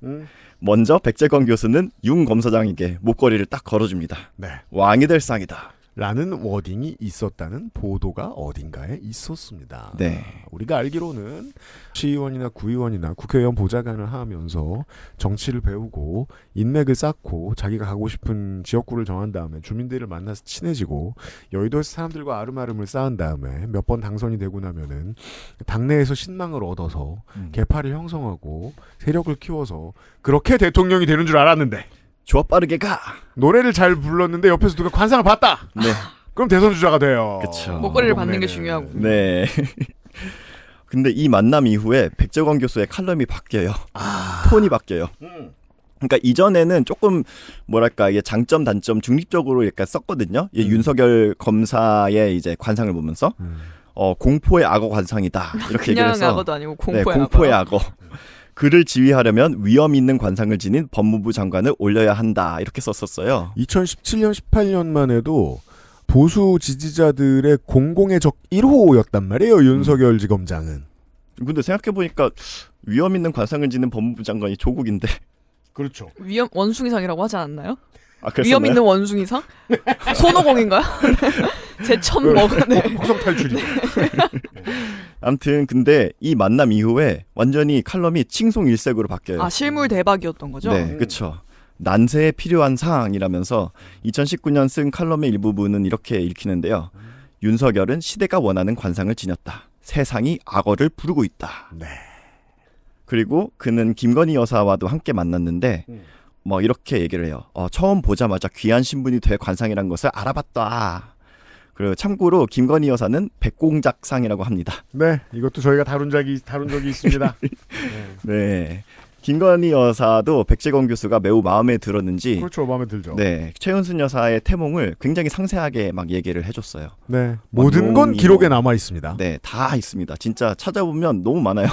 Speaker 4: 먼저 백재건 교수는 윤 검사장에게 목걸이를 딱 걸어줍니다.
Speaker 2: 네.
Speaker 4: 왕이 될 상이다.
Speaker 2: 라는 워딩이 있었다는 보도가 어딘가에 있었습니다.
Speaker 4: 네.
Speaker 2: 우리가 알기로는 시의원이나 구의원이나 국회의원 보좌관을 하면서 정치를 배우고 인맥을 쌓고 자기가 가고 싶은 지역구를 정한 다음에 주민들을 만나서 친해지고 여의도에서 사람들과 아름아름을 쌓은 다음에 몇 번 당선이 되고 나면은 당내에서 신망을 얻어서 개파를 형성하고 세력을 키워서 그렇게 대통령이 되는 줄 알았는데
Speaker 4: 좋아 빠르게 가.
Speaker 2: 노래를 잘 불렀는데 옆에서 누가 관상을 봤다.
Speaker 4: 네.
Speaker 2: 그럼 대선 주자가 돼요.
Speaker 4: 그렇죠.
Speaker 5: 목걸이를 받는 게 중요하고.
Speaker 4: 네. 근데 이 만남 이후에 백재건 교수의 칼럼이 바뀌어요. 톤이 바뀌어요. 그러니까 이전에는 조금 뭐랄까 이게 장점 단점 중립적으로 약간 썼거든요. 윤석열 검사의 이제 관상을 보면서 공포의 악어 관상이다 이렇게 얘기를 해서
Speaker 5: 그냥 악어도 아니고 공포의,
Speaker 4: 네, 공포의 악어. 그를 지휘하려면 위험 있는 관상을 지닌 법무부 장관을 올려야 한다 이렇게 썼었어요.
Speaker 2: 2017년 18년만 해도 보수 지지자들의 공공의 적 1호였단 말이에요. 윤석열 지검장은.
Speaker 4: 근데 생각해보니까 위험 있는 관상을 지닌 법무부 장관이 조국인데.
Speaker 2: 그렇죠.
Speaker 5: 위험 원숭이상이라고 하지 않았나요?
Speaker 4: 아,
Speaker 5: 위험 있는 원숭이상? 손오공인가요? 제천 먹네.
Speaker 2: 혹성 탈출이.
Speaker 4: 아무튼 근데 이 만남 이후에 완전히 칼럼이 칭송일색으로 바뀌어요.
Speaker 5: 아 실물 대박이었던 거죠?
Speaker 4: 네, 그렇죠. 난세에 필요한 사항이라면서 2019년 쓴 칼럼의 일부분은 이렇게 읽히는데요. 윤석열은 시대가 원하는 관상을 지녔다. 세상이 악어를 부르고 있다.
Speaker 2: 네.
Speaker 4: 그리고 그는 김건희 여사와도 함께 만났는데 뭐 이렇게 얘기를 해요. 처음 보자마자 귀한 신분이 될 관상이란 것을 알아봤다. 그리고 참고로 김건희 여사는 백공작상이라고 합니다.
Speaker 2: 네, 이것도 저희가 다룬 적이 있습니다.
Speaker 4: 네. 김건희 여사도 백재건 교수가 매우 마음에 들었는지
Speaker 2: 그렇죠. 마음에 들죠.
Speaker 4: 네. 최은순 여사의 태몽을 굉장히 상세하게 막 얘기를 해줬어요.
Speaker 2: 네. 모든 건 기록에 남아 있습니다.
Speaker 4: 네, 다 있습니다. 진짜 찾아보면 너무 많아요.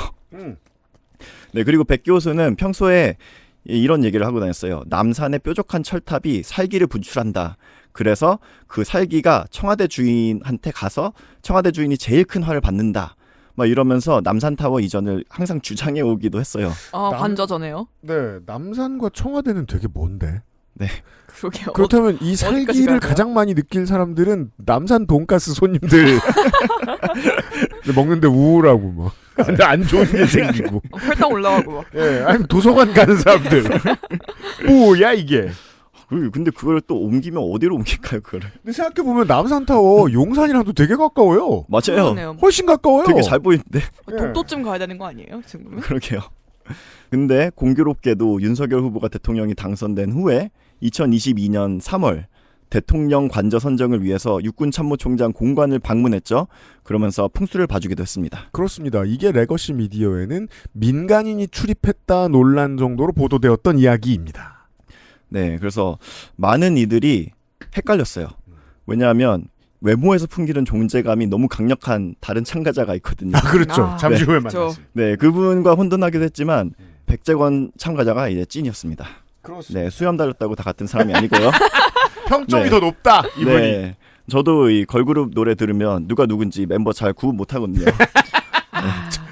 Speaker 4: 네, 그리고 백 교수는 평소에 이런 얘기를 하고 다녔어요. 남산의 뾰족한 철탑이 살기를 분출한다. 그래서 그 살기가 청와대 주인한테 가서 청와대 주인이 제일 큰 화를 받는다. 막 이러면서 남산타워 이전을 항상 주장해 오기도 했어요.
Speaker 5: 아, 관저전에요?
Speaker 2: 네, 남산과 청와대는 되게 먼데.
Speaker 4: 네.
Speaker 5: 그러게요.
Speaker 2: 그렇다면 이 살기를 가장 많이 느낄 사람들은 남산 돈가스 손님들 먹는데 우울하고 뭐. 근데 안 좋은 일 생기고.
Speaker 5: 혈당 올라가고 막.
Speaker 2: 예, 아니 도서관 가는 사람들. 뭐야 이게.
Speaker 4: 근데 그걸 또 옮기면 어디로 옮길까요, 그거를?
Speaker 2: 근데 생각해보면 남산타워 용산이랑도 되게 가까워요.
Speaker 4: 맞아요.
Speaker 5: 그러네요.
Speaker 2: 훨씬 가까워요.
Speaker 4: 되게 잘 보이는데.
Speaker 5: 독도쯤 가야 되는 거 아니에요? 지금?
Speaker 4: 그러게요. 근데 공교롭게도 윤석열 후보가 대통령이 당선된 후에 2022년 3월 대통령 관저 선정을 위해서 육군참모총장 공관을 방문했죠. 그러면서 풍수를 봐주기도 했습니다.
Speaker 2: 그렇습니다. 이게 레거시 미디어에는 민간인이 출입했다 논란 정도로 보도되었던 이야기입니다.
Speaker 4: 네, 그래서 많은 이들이 헷갈렸어요. 왜냐하면 외모에서 풍기는 존재감이 너무 강력한 다른 참가자가 있거든요.
Speaker 2: 아, 그렇죠. 잠시 후에 만났습니다.
Speaker 4: 네, 그분과 혼돈하기도 했지만 백재건 참가자가 이제 찐이었습니다.
Speaker 2: 그렇습니다.
Speaker 4: 네, 수염 달렸다고 다 같은 사람이 아니고요.
Speaker 2: 평점이
Speaker 4: 네.
Speaker 2: 더 높다 이분이.
Speaker 4: 네, 저도 이 걸그룹 노래 들으면 누가 누군지 멤버 잘 구분 못하거든요.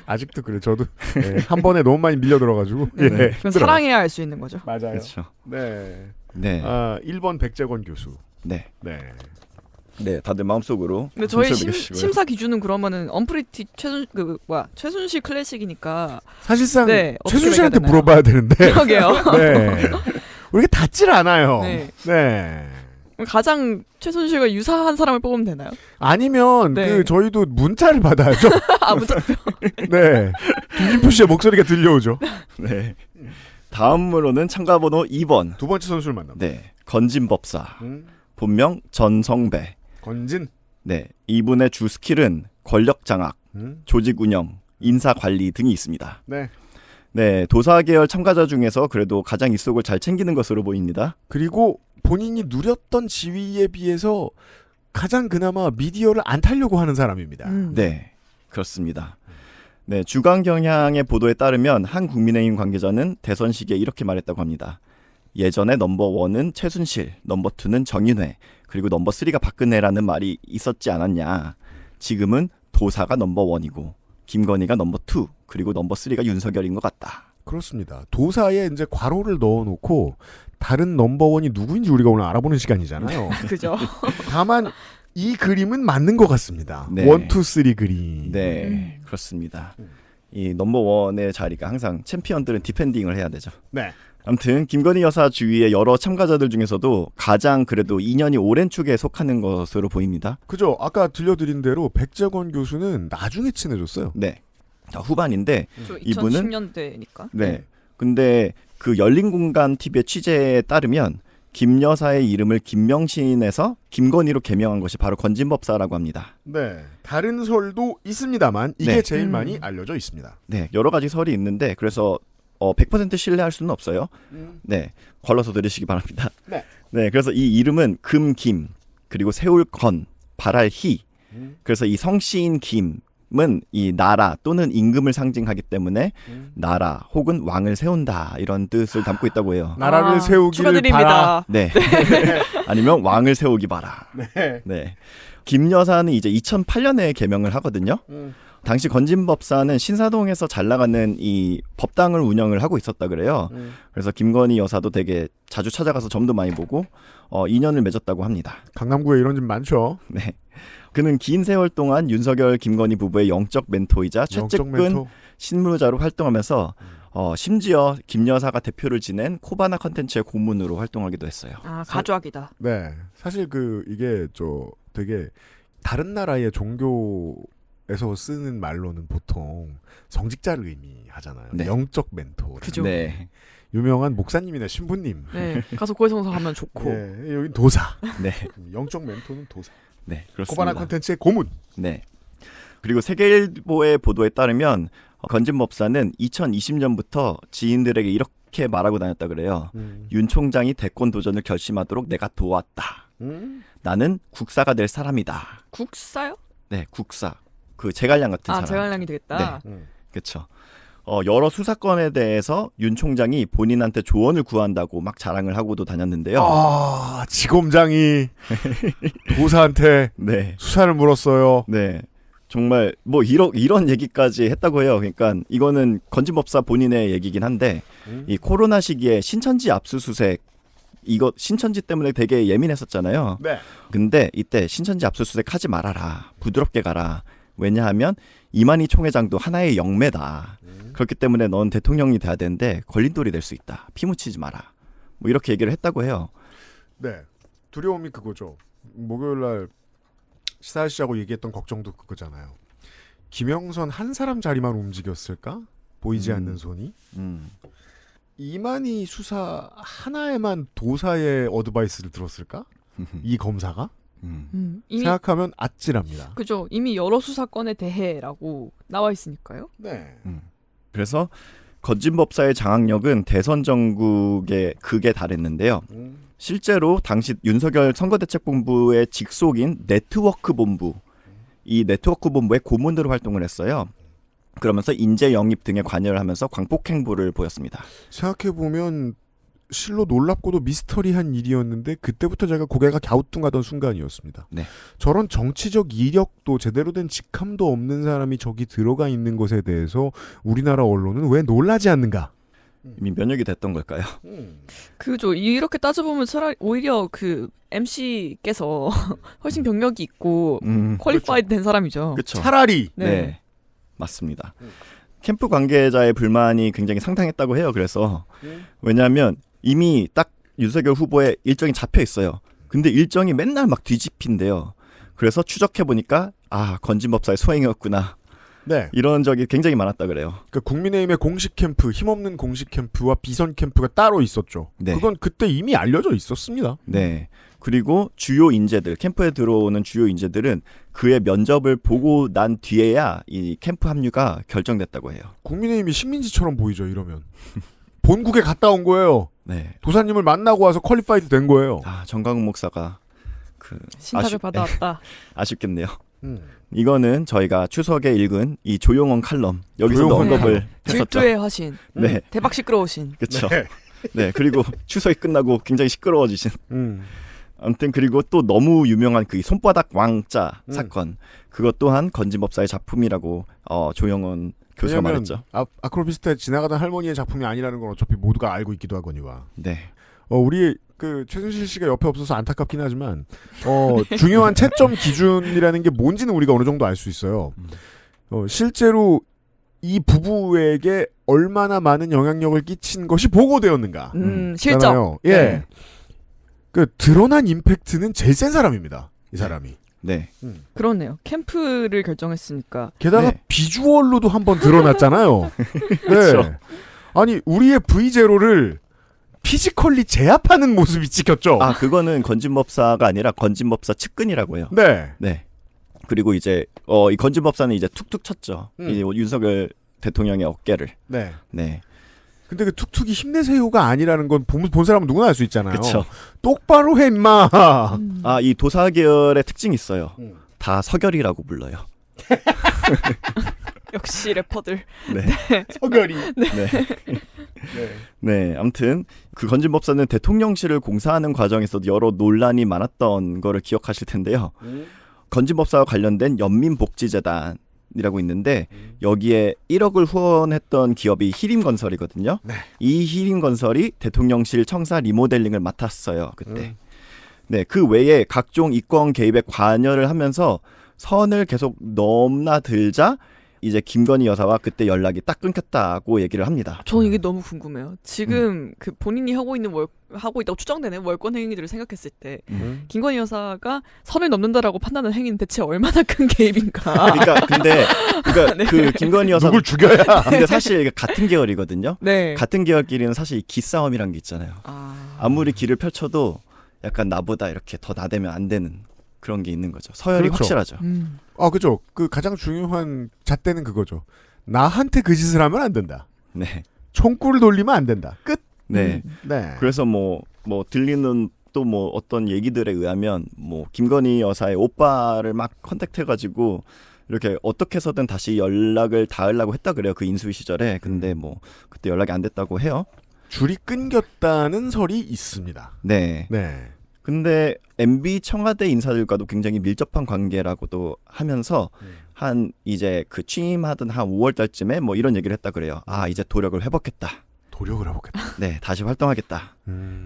Speaker 2: 아직도 그래. 저도 네, 한 번에 너무 많이 밀려 들어가지고.
Speaker 5: 네.
Speaker 2: 예,
Speaker 5: 그건 사랑해야 알 수 있는 거죠.
Speaker 2: 맞아요.
Speaker 4: 그렇죠.
Speaker 2: 네.
Speaker 4: 네.
Speaker 2: 1번 백재건 교수.
Speaker 4: 네.
Speaker 2: 네.
Speaker 4: 네, 다들 마음속으로.
Speaker 5: 근데 저희
Speaker 4: 숨을 내쉬고요.
Speaker 5: 심사 기준은 그러면은 언프리티 최순실 클래식이니까
Speaker 2: 사실상
Speaker 5: 네,
Speaker 2: 최순실한테
Speaker 5: 어떻게
Speaker 2: 물어봐야 되는데.
Speaker 5: 그러게요.
Speaker 2: 네. 우리가 닿질 않아요.
Speaker 5: 네.
Speaker 2: 네.
Speaker 5: 가장 최순실과 유사한 사람을 뽑으면 되나요?
Speaker 2: 아니면
Speaker 5: 네.
Speaker 2: 저희도 문자를 받아야죠.
Speaker 5: 아, 문자표.
Speaker 2: 네. 김진표 씨의 목소리가 들려오죠.
Speaker 4: 네. 다음으로는 참가번호 2번.
Speaker 2: 두 번째 선수를 만납니다.
Speaker 4: 네. 건진법사. 본명 전성배.
Speaker 2: 건진.
Speaker 4: 네. 이분의 주 스킬은 권력 장악, 조직 운영, 인사 관리 등이 있습니다.
Speaker 2: 네.
Speaker 4: 네. 도사 계열 참가자 중에서 그래도 가장 입속을 잘 챙기는 것으로 보입니다.
Speaker 2: 그리고 본인이 누렸던 지위에 비해서 가장 그나마 미디어를 안 타려고 하는 사람입니다.
Speaker 4: 네, 그렇습니다. 네, 주간 경향의 보도에 따르면 한 국민의힘 관계자는 대선 시기에 이렇게 말했다고 합니다. 예전에 넘버1은 최순실, 넘버2는 정윤회, 그리고 넘버3가 박근혜라는 말이 있었지 않았냐. 지금은 도사가 넘버1이고 김건희가 넘버2, 그리고 넘버3가 윤석열인 것 같다.
Speaker 2: 그렇습니다. 도사에 이제 괄호를 넣어놓고 다른 넘버1이 누구인지 우리가 오늘 알아보는 시간이잖아요.
Speaker 5: 그죠.
Speaker 2: 다만 이 그림은 맞는 것 같습니다.
Speaker 4: 네.
Speaker 2: 1, 2, 3 그림.
Speaker 4: 네, 그렇습니다. 이 넘버1의 자리가 항상 챔피언들은 디펜딩을 해야 되죠.
Speaker 2: 네.
Speaker 4: 아무튼 김건희 여사 주위의 여러 참가자들 중에서도 가장 그래도 인연이 오랜 축에 속하는 것으로 보입니다.
Speaker 2: 그죠. 아까 들려드린 대로 백재권 교수는 나중에 친해졌어요.
Speaker 4: 네. 후반인데 이분은
Speaker 5: 2010년대니까.
Speaker 4: 네. 근데 그 열린공간 TV의 취재에 따르면 김 여사의 이름을 김명신에서 김건희로 개명한 것이 바로 건진법사라고 합니다.
Speaker 2: 네. 다른 설도 있습니다만 이게
Speaker 4: 네.
Speaker 2: 제일 많이 알려져 있습니다.
Speaker 4: 네, 여러 가지 설이 있는데 그래서 100% 신뢰할 수는 없어요. 네, 걸러서 들으시기 바랍니다.
Speaker 2: 네.
Speaker 4: 네, 그래서 이 이름은 금김, 그리고 세울건, 발할희. 그래서 이 성씨인 김은 이 나라 또는 임금을 상징하기 때문에 나라 혹은 왕을 세운다 이런 뜻을 담고 있다고 해요.
Speaker 2: 나라를 세우기를
Speaker 5: 축하드립니다.
Speaker 2: 바라.
Speaker 4: 네. 아니면 왕을 세우기 바라.
Speaker 2: 네.
Speaker 4: 네. 김 여사는 이제 2008년에 개명을 하거든요. 당시 건진법사는 신사동에서 잘 나가는 이 법당을 운영을 하고 있었다 그래요. 그래서 김건희 여사도 되게 자주 찾아가서 점도 많이 보고 인연을 맺었다고 합니다.
Speaker 2: 강남구에 이런 집 많죠.
Speaker 4: 네. 그는 긴 세월 동안 윤석열, 김건희 부부의 영적 멘토이자 최측근 신무자로 활동하면서 심지어 김 여사가 대표를 지낸 코바나 컨텐츠의 고문으로 활동하기도 했어요.
Speaker 5: 아, 가족이다.
Speaker 2: 네. 사실 이게 되게 다른 나라의 종교에서 쓰는 말로는 보통 성직자를 의미하잖아요.
Speaker 4: 네.
Speaker 2: 영적 멘토.
Speaker 5: 그죠.
Speaker 4: 네.
Speaker 2: 유명한 목사님이나 신부님.
Speaker 5: 네. 가서 고해성사하면 좋고.
Speaker 2: 네. 여기 도사.
Speaker 4: 네.
Speaker 2: 영적 멘토는 도사.
Speaker 4: 네, 그렇습니다.
Speaker 2: 코바나 컨텐츠의 고문.
Speaker 4: 네. 그리고 세계일보의 보도에 따르면 건진법사는 2020년부터 지인들에게 이렇게 말하고 다녔다 그래요. 윤 총장이 대권 도전을 결심하도록 내가 도왔다. 나는 국사가 될 사람이다.
Speaker 5: 국사요?
Speaker 4: 네, 국사. 그 제갈량 같은 사람.
Speaker 5: 제갈량이 되겠다.
Speaker 4: 네, 그렇죠. 여러 수사건에 대해서 윤 총장이 본인한테 조언을 구한다고 막 자랑을 하고도 다녔는데요.
Speaker 2: 아, 지검장이 도사한테
Speaker 4: 네.
Speaker 2: 수사를 물었어요.
Speaker 4: 네. 정말 뭐 이런 얘기까지 했다고 해요. 그러니까 이거는 건진법사 본인의 얘기긴 한데 이 코로나 시기에 신천지 압수수색 이거 신천지 때문에 되게 예민했었잖아요.
Speaker 2: 네.
Speaker 4: 근데 이때 신천지 압수수색 하지 말아라. 부드럽게 가라. 왜냐하면 이만희 총회장도 하나의 영매다. 그렇기 때문에 넌 대통령이 돼야 되는데 걸림돌이 될 수 있다. 피 묻히지 마라. 뭐 이렇게 얘기를 했다고 해요.
Speaker 2: 네. 두려움이 그거죠. 목요일날 시사하시자고 얘기했던 걱정도 그거잖아요. 김영선 한 사람 자리만 움직였을까? 보이지 않는 손이? 이만희 수사 하나에만 도사의 어드바이스를 들었을까? 이 검사가?
Speaker 5: 이미,
Speaker 2: 생각하면 아찔합니다.
Speaker 5: 그죠. 이미 여러 수사건에 대해라고 나와 있으니까요.
Speaker 2: 네.
Speaker 4: 그래서 건진법사의 장악력은 대선 전국의 극에 달했는데요. 실제로 당시 윤석열 선거대책본부의 직속인 네트워크본부, 이 네트워크본부의 고문으로 활동을 했어요. 그러면서 인재 영입 등에 관여를 하면서 광폭행보를 보였습니다.
Speaker 2: 생각해보면 실로 놀랍고도 미스터리한 일이었는데 그때부터 제가 고개가 갸우뚱하던 순간이었습니다.
Speaker 4: 네.
Speaker 2: 저런 정치적 이력도 제대로 된 직함도 없는 사람이 저기 들어가 있는 것에 대해서 우리나라 언론은 왜 놀라지 않는가?
Speaker 4: 이미 면역이 됐던 걸까요?
Speaker 5: 그죠. 이렇게 따져보면 차라리 오히려 그 MC께서 훨씬 경력이 있고 퀄리파이드 된 사람이죠.
Speaker 4: 그렇죠.
Speaker 2: 차라리.
Speaker 4: 네. 맞습니다. 캠프 관계자의 불만이 굉장히 상당했다고 해요. 그래서 왜냐하면 이미 딱 윤석열 후보의 일정이 잡혀 있어요. 근데 일정이 맨날 막 뒤집힌대요. 그래서 추적해 보니까 건진법사의 소행이었구나.
Speaker 2: 네.
Speaker 4: 이런 적이 굉장히 많았다 그래요.
Speaker 2: 그러니까 국민의힘의 공식 캠프, 힘없는 공식 캠프와 비선 캠프가 따로 있었죠.
Speaker 4: 네.
Speaker 2: 그건 그때 이미 알려져 있었습니다.
Speaker 4: 네. 그리고 주요 인재들, 캠프에 들어오는 주요 인재들은 그의 면접을 보고 난 뒤에야 이 캠프 합류가 결정됐다고 해요.
Speaker 2: 국민의힘이 식민지처럼 보이죠, 이러면. 본국에 갔다 온 거예요.
Speaker 4: 네.
Speaker 2: 도사님을 만나고 와서 퀄리파이드 된 거예요.
Speaker 4: 정광훈 목사가
Speaker 5: 신탁을 받아왔다.
Speaker 4: 아쉽겠네요. 이거는 저희가 추석에 읽은 이 조용원 칼럼 여기서도 언급을 했었죠.
Speaker 5: 질투의 화신.
Speaker 4: 네.
Speaker 5: 대박 시끄러우신.
Speaker 4: 그렇죠. 네. 그리고 추석이 끝나고 굉장히 시끄러워지신. 아무튼 그리고 또 너무 유명한 그 손바닥 왕자 사건 그것 또한 건진법사의 작품이라고 조용원 교수가 말했죠.
Speaker 2: 아크로비스타에 지나가던 할머니의 작품이 아니라는 건 어차피 모두가 알고 있기도 하거니와.
Speaker 4: 네.
Speaker 2: 우리 그 최순실 씨가 옆에 없어서 안타깝긴 하지만 중요한 채점 기준이라는 게 뭔지는 우리가 어느 정도 알 수 있어요. 실제로 이 부부에게 얼마나 많은 영향력을 끼친 것이 보고되었는가.
Speaker 5: 실적.
Speaker 2: 예. 네. 그 드러난 임팩트는 제일 센 사람입니다. 이 사람이.
Speaker 4: 네.
Speaker 5: 그렇네요. 캠프를 결정했으니까.
Speaker 2: 게다가
Speaker 4: 네.
Speaker 2: 비주얼로도 한번 드러났잖아요. 네. 아니 우리의 V0를 피지컬리 제압하는 모습이 찍혔죠.
Speaker 4: 그거는 건진법사가 아니라 건진법사 측근이라고 해요.
Speaker 2: 네.
Speaker 4: 네. 그리고 이제 이 건진법사는 이제 툭툭 쳤죠. 이 윤석열 대통령의 어깨를.
Speaker 2: 네.
Speaker 4: 네.
Speaker 2: 근데 그 툭툭이 힘내세요가 아니라는 건 본 사람은 누구나 알 수 있잖아요.
Speaker 4: 그쵸.
Speaker 2: 똑바로 해 임마.
Speaker 4: 이 도사 계열의 특징이 있어요. 다 서결이라고 불러요.
Speaker 5: 역시 래퍼들.
Speaker 4: 네.
Speaker 2: 서결이.
Speaker 4: 네. 아무튼 그 건진법사는 대통령실을 공사하는 과정에서도 여러 논란이 많았던 거를 기억하실 텐데요. 건진법사와 관련된 연민복지재단이라고 있는데 여기에 1억을 후원했던 기업이 히림건설이거든요.
Speaker 2: 네.
Speaker 4: 이 히림건설이 대통령실 청사 리모델링을 맡았어요. 그때. 네, 그 외에 각종 이권 개입에 관여를 하면서 선을 계속 넘나들자 이제 김건희 여사와 그때 연락이 딱 끊겼다고 얘기를 합니다.
Speaker 5: 저는 이게 너무 궁금해요. 지금 그 본인이 하고 있다고 추정되는 월권 행위들을 생각했을 때 김건희 여사가 선을 넘는다라고 판단하는 행위는 대체 얼마나 큰 개입인가?
Speaker 4: 그러니까
Speaker 5: 네.
Speaker 4: 그 김건희 여사
Speaker 2: 누굴 죽여야?
Speaker 4: 근데 사실 같은 계열이거든요.
Speaker 5: 네.
Speaker 4: 같은 계열끼리는 사실 기싸움이란 게 있잖아요. 아무리 길을 펼쳐도 약간 나보다 이렇게 더 나대면 안 되는 그런 게 있는 거죠. 서열이
Speaker 2: 그렇죠.
Speaker 4: 확실하죠.
Speaker 2: 그죠. 그 가장 중요한 잣대는 그거죠. 나한테 그 짓을 하면 안 된다.
Speaker 4: 네.
Speaker 2: 총구를 돌리면 안 된다. 끝.
Speaker 4: 네.
Speaker 2: 네.
Speaker 4: 그래서 뭐 들리는 또 뭐 어떤 얘기들에 의하면 뭐 김건희 여사의 오빠를 막 컨택해가지고 이렇게 어떻게 해서든 다시 연락을 닿으려고 했다 그래요. 그 인수위 시절에. 근데 뭐 그때 연락이 안 됐다고 해요.
Speaker 2: 줄이 끊겼다는 설이 있습니다.
Speaker 4: 네.
Speaker 2: 네.
Speaker 4: 근데 MB 청와대 인사들과도 굉장히 밀접한 관계라고도 하면서 한 이제 그 취임하던 한 5월 달쯤에 뭐 이런 얘기를 했다 그래요. 이제 도력을 회복했다.
Speaker 2: 도력을 회복했다.
Speaker 4: 네, 다시 활동하겠다.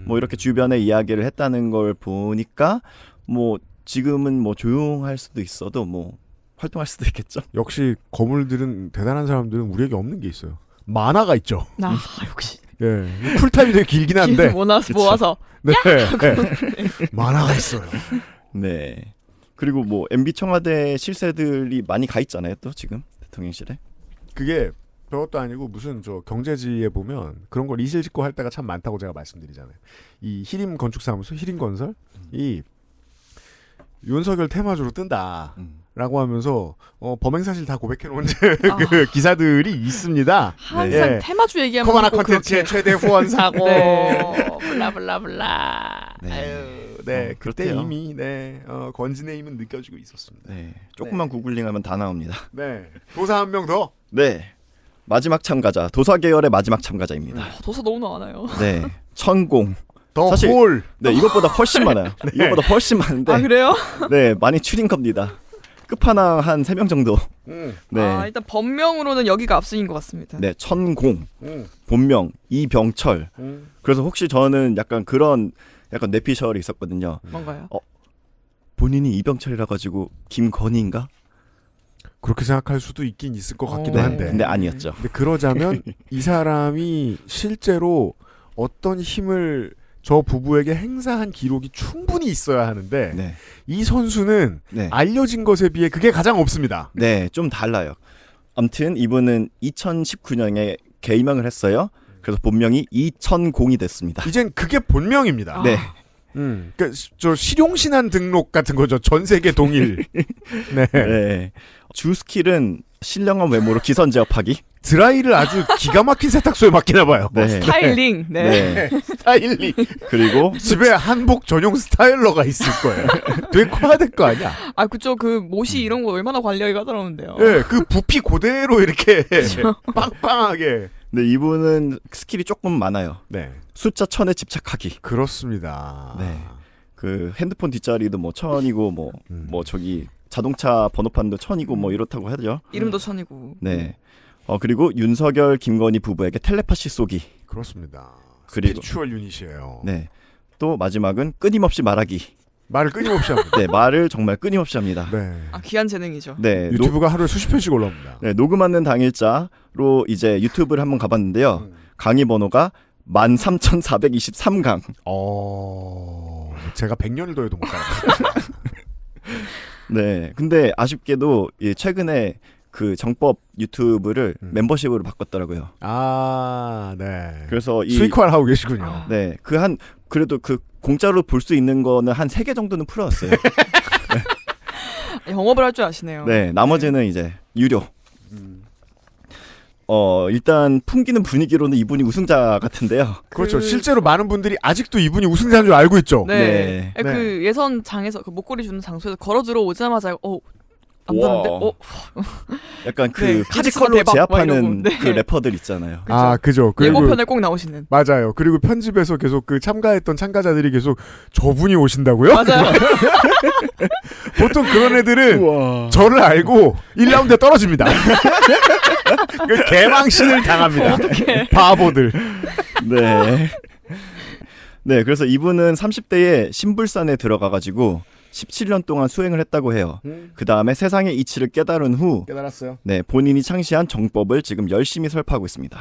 Speaker 4: 뭐 이렇게 주변에 이야기를 했다는 걸 보니까 뭐 지금은 뭐 조용할 수도 있어도 뭐 활동할 수도 있겠죠.
Speaker 2: 역시 거물들은 대단한 사람들은 우리에게 없는 게 있어요. 만화가 있죠.
Speaker 5: 역시.
Speaker 2: 예, 쿨타임이 되게 길긴 한데.
Speaker 5: 모아서.
Speaker 2: 네. 만화가 있어요.
Speaker 4: 네. 그리고 뭐 MB 청와대 실세들이 많이 가 있잖아요. 또 지금 대통령실에.
Speaker 2: 그게 별것도 아니고 무슨 경제지에 보면 그런 걸 이실 짓고 할 때가 참 많다고 제가 말씀드리잖아요. 이 히림 건축사무소, 히림건설 이 윤석열 테마주로 뜬다. 라고 하면서 범행 사실 다 고백해놓은 그 기사들이 있습니다.
Speaker 5: 항상
Speaker 2: 네.
Speaker 5: 테마주 얘기하면
Speaker 2: 커바나 콘텐츠의 최대 후원사고
Speaker 5: 블라블라블라.
Speaker 2: 네, 그때
Speaker 4: 그렇대요.
Speaker 2: 이미 건진의 힘은 느껴지고 있었습니다.
Speaker 4: 네, 조금만 구글링하면 다 나옵니다.
Speaker 2: 네, 도사 한 명 더.
Speaker 4: 네, 마지막 참가자 도사 계열의 마지막 참가자입니다.
Speaker 5: 도사 너무 많아요.
Speaker 4: 네, 천공.
Speaker 2: 더
Speaker 4: 사실
Speaker 2: 홀.
Speaker 4: 네, 이것보다 훨씬 많아요. 이것보다 훨씬 많은데.
Speaker 5: 그래요?
Speaker 4: 네, 많이 추린 겁니다. 끝판왕 한 3명 정도. 네.
Speaker 5: 일단 본명으로는 여기가 압승인 것 같습니다.
Speaker 4: 네, 천공. 본명 이병철. 그래서 혹시 저는 약간 그런 뇌피셜이 있었거든요.
Speaker 5: 뭔가요?
Speaker 4: 본인이 이병철이라 가지고 김건희인가?
Speaker 2: 그렇게 생각할 수도 있긴 있을 것 같기도
Speaker 4: 네,
Speaker 2: 한데.
Speaker 4: 근데 아니었죠.
Speaker 2: 근데 그러자면 이 사람이 실제로 어떤 힘을 저 부부에게 행사한 기록이 충분히 있어야 하는데
Speaker 4: 네.
Speaker 2: 이 선수는
Speaker 4: 네.
Speaker 2: 알려진 것에 비해 그게 가장 없습니다.
Speaker 4: 네, 좀 달라요. 아무튼 이분은 2019년에 개임명을 했어요. 그래서 본명이 이천공이 됐습니다.
Speaker 2: 이젠 그게 본명입니다.
Speaker 4: 네.
Speaker 2: 그러니까 저 실용신안 등록 같은 거죠. 전 세계 동일. 네.
Speaker 4: 네. 주 스킬은 신령한 외모로 기선 제압하기.
Speaker 2: 드라이를 아주 기가 막힌 세탁소에 맡기나 봐요.
Speaker 4: 네.
Speaker 5: 스타일링. 네.
Speaker 2: 스타일링.
Speaker 4: 그리고
Speaker 2: 집에 한복 전용 스타일러가 있을 거예요. 되게 커야 될 거 아니야?
Speaker 5: 아 그쵸. 그 못이 이런 거 얼마나 관리하기가 까다로운데요.
Speaker 2: 네, 그 부피 그대로 이렇게 빵빵하게.
Speaker 4: 네, 이분은 스킬이 조금 많아요.
Speaker 2: 네.
Speaker 4: 숫자 1000에 집착하기.
Speaker 2: 그렇습니다.
Speaker 4: 네. 그 핸드폰 뒷자리도 뭐 1000이고 뭐 저기 자동차 번호판도 1000이고 뭐 이렇다고 하죠.
Speaker 5: 이름도 1000이고.
Speaker 4: 네. 그리고 윤석열, 김건희 부부에게 텔레파시 쏘기.
Speaker 2: 그렇습니다.
Speaker 4: 그리고
Speaker 2: 스피리추얼 유닛이에요.
Speaker 4: 네. 또 마지막은 끊임없이 말하기.
Speaker 2: 말을 끊임없이 합니다.
Speaker 4: 네, 말을 정말 끊임없이 합니다.
Speaker 2: 네.
Speaker 5: 아 귀한 재능이죠.
Speaker 4: 네.
Speaker 2: 유튜브가 하루에 수십 편씩 올라옵니다.
Speaker 4: 네, 녹음하는 당일자로 이제 유튜브를 한번 가봤는데요. 강의 번호가 13,423강.
Speaker 2: 제가 100년을 더해도 못 가요.
Speaker 4: 네. 근데 아쉽게도 최근에 그 정법 유튜브를 멤버십으로 바꿨더라고요.
Speaker 2: 아, 네.
Speaker 4: 그래서
Speaker 2: 수익화를 하고 계시군요.
Speaker 4: 네. 그래도 그 공짜로 볼 수 있는 거는 한 3개 정도는 풀어놨어요.
Speaker 5: 영업을 할 줄 아시네요.
Speaker 4: 네. 나머지는 이제 유료. 일단 풍기는 분위기로는 이분이 우승자 같은데요.
Speaker 2: 그렇죠. 실제로 많은 분들이 아직도 이분이 우승자인 줄 알고 있죠.
Speaker 5: 네.
Speaker 4: 네.
Speaker 5: 그 예선장에서 그 목걸이 주는 장소에서 걸어 들어오자마자 남자인데
Speaker 4: 약간 그
Speaker 5: 네,
Speaker 4: 피지컬로
Speaker 5: 대박,
Speaker 4: 제압하는
Speaker 5: 네.
Speaker 4: 그 래퍼들 있잖아요.
Speaker 2: 아, 그죠. 그리고
Speaker 5: 예고편에 꼭 나오시는.
Speaker 2: 맞아요. 그리고 편집에서 계속 그 참가했던 참가자들이 계속 저분이 오신다고요?
Speaker 5: 맞아요.
Speaker 2: 보통 그런 애들은 저를 알고 1라운드에 떨어집니다. 그 개망신을 당합니다. 바보들.
Speaker 4: 네. 네, 그래서 이분은 30대에 신불산에 들어가가지고 17년 동안 수행을 했다고 해요. 그 다음에 세상의 이치를 깨달은 후
Speaker 2: 깨달았어요.
Speaker 4: 네, 본인이 창시한 정법을 지금 열심히 설파하고 있습니다.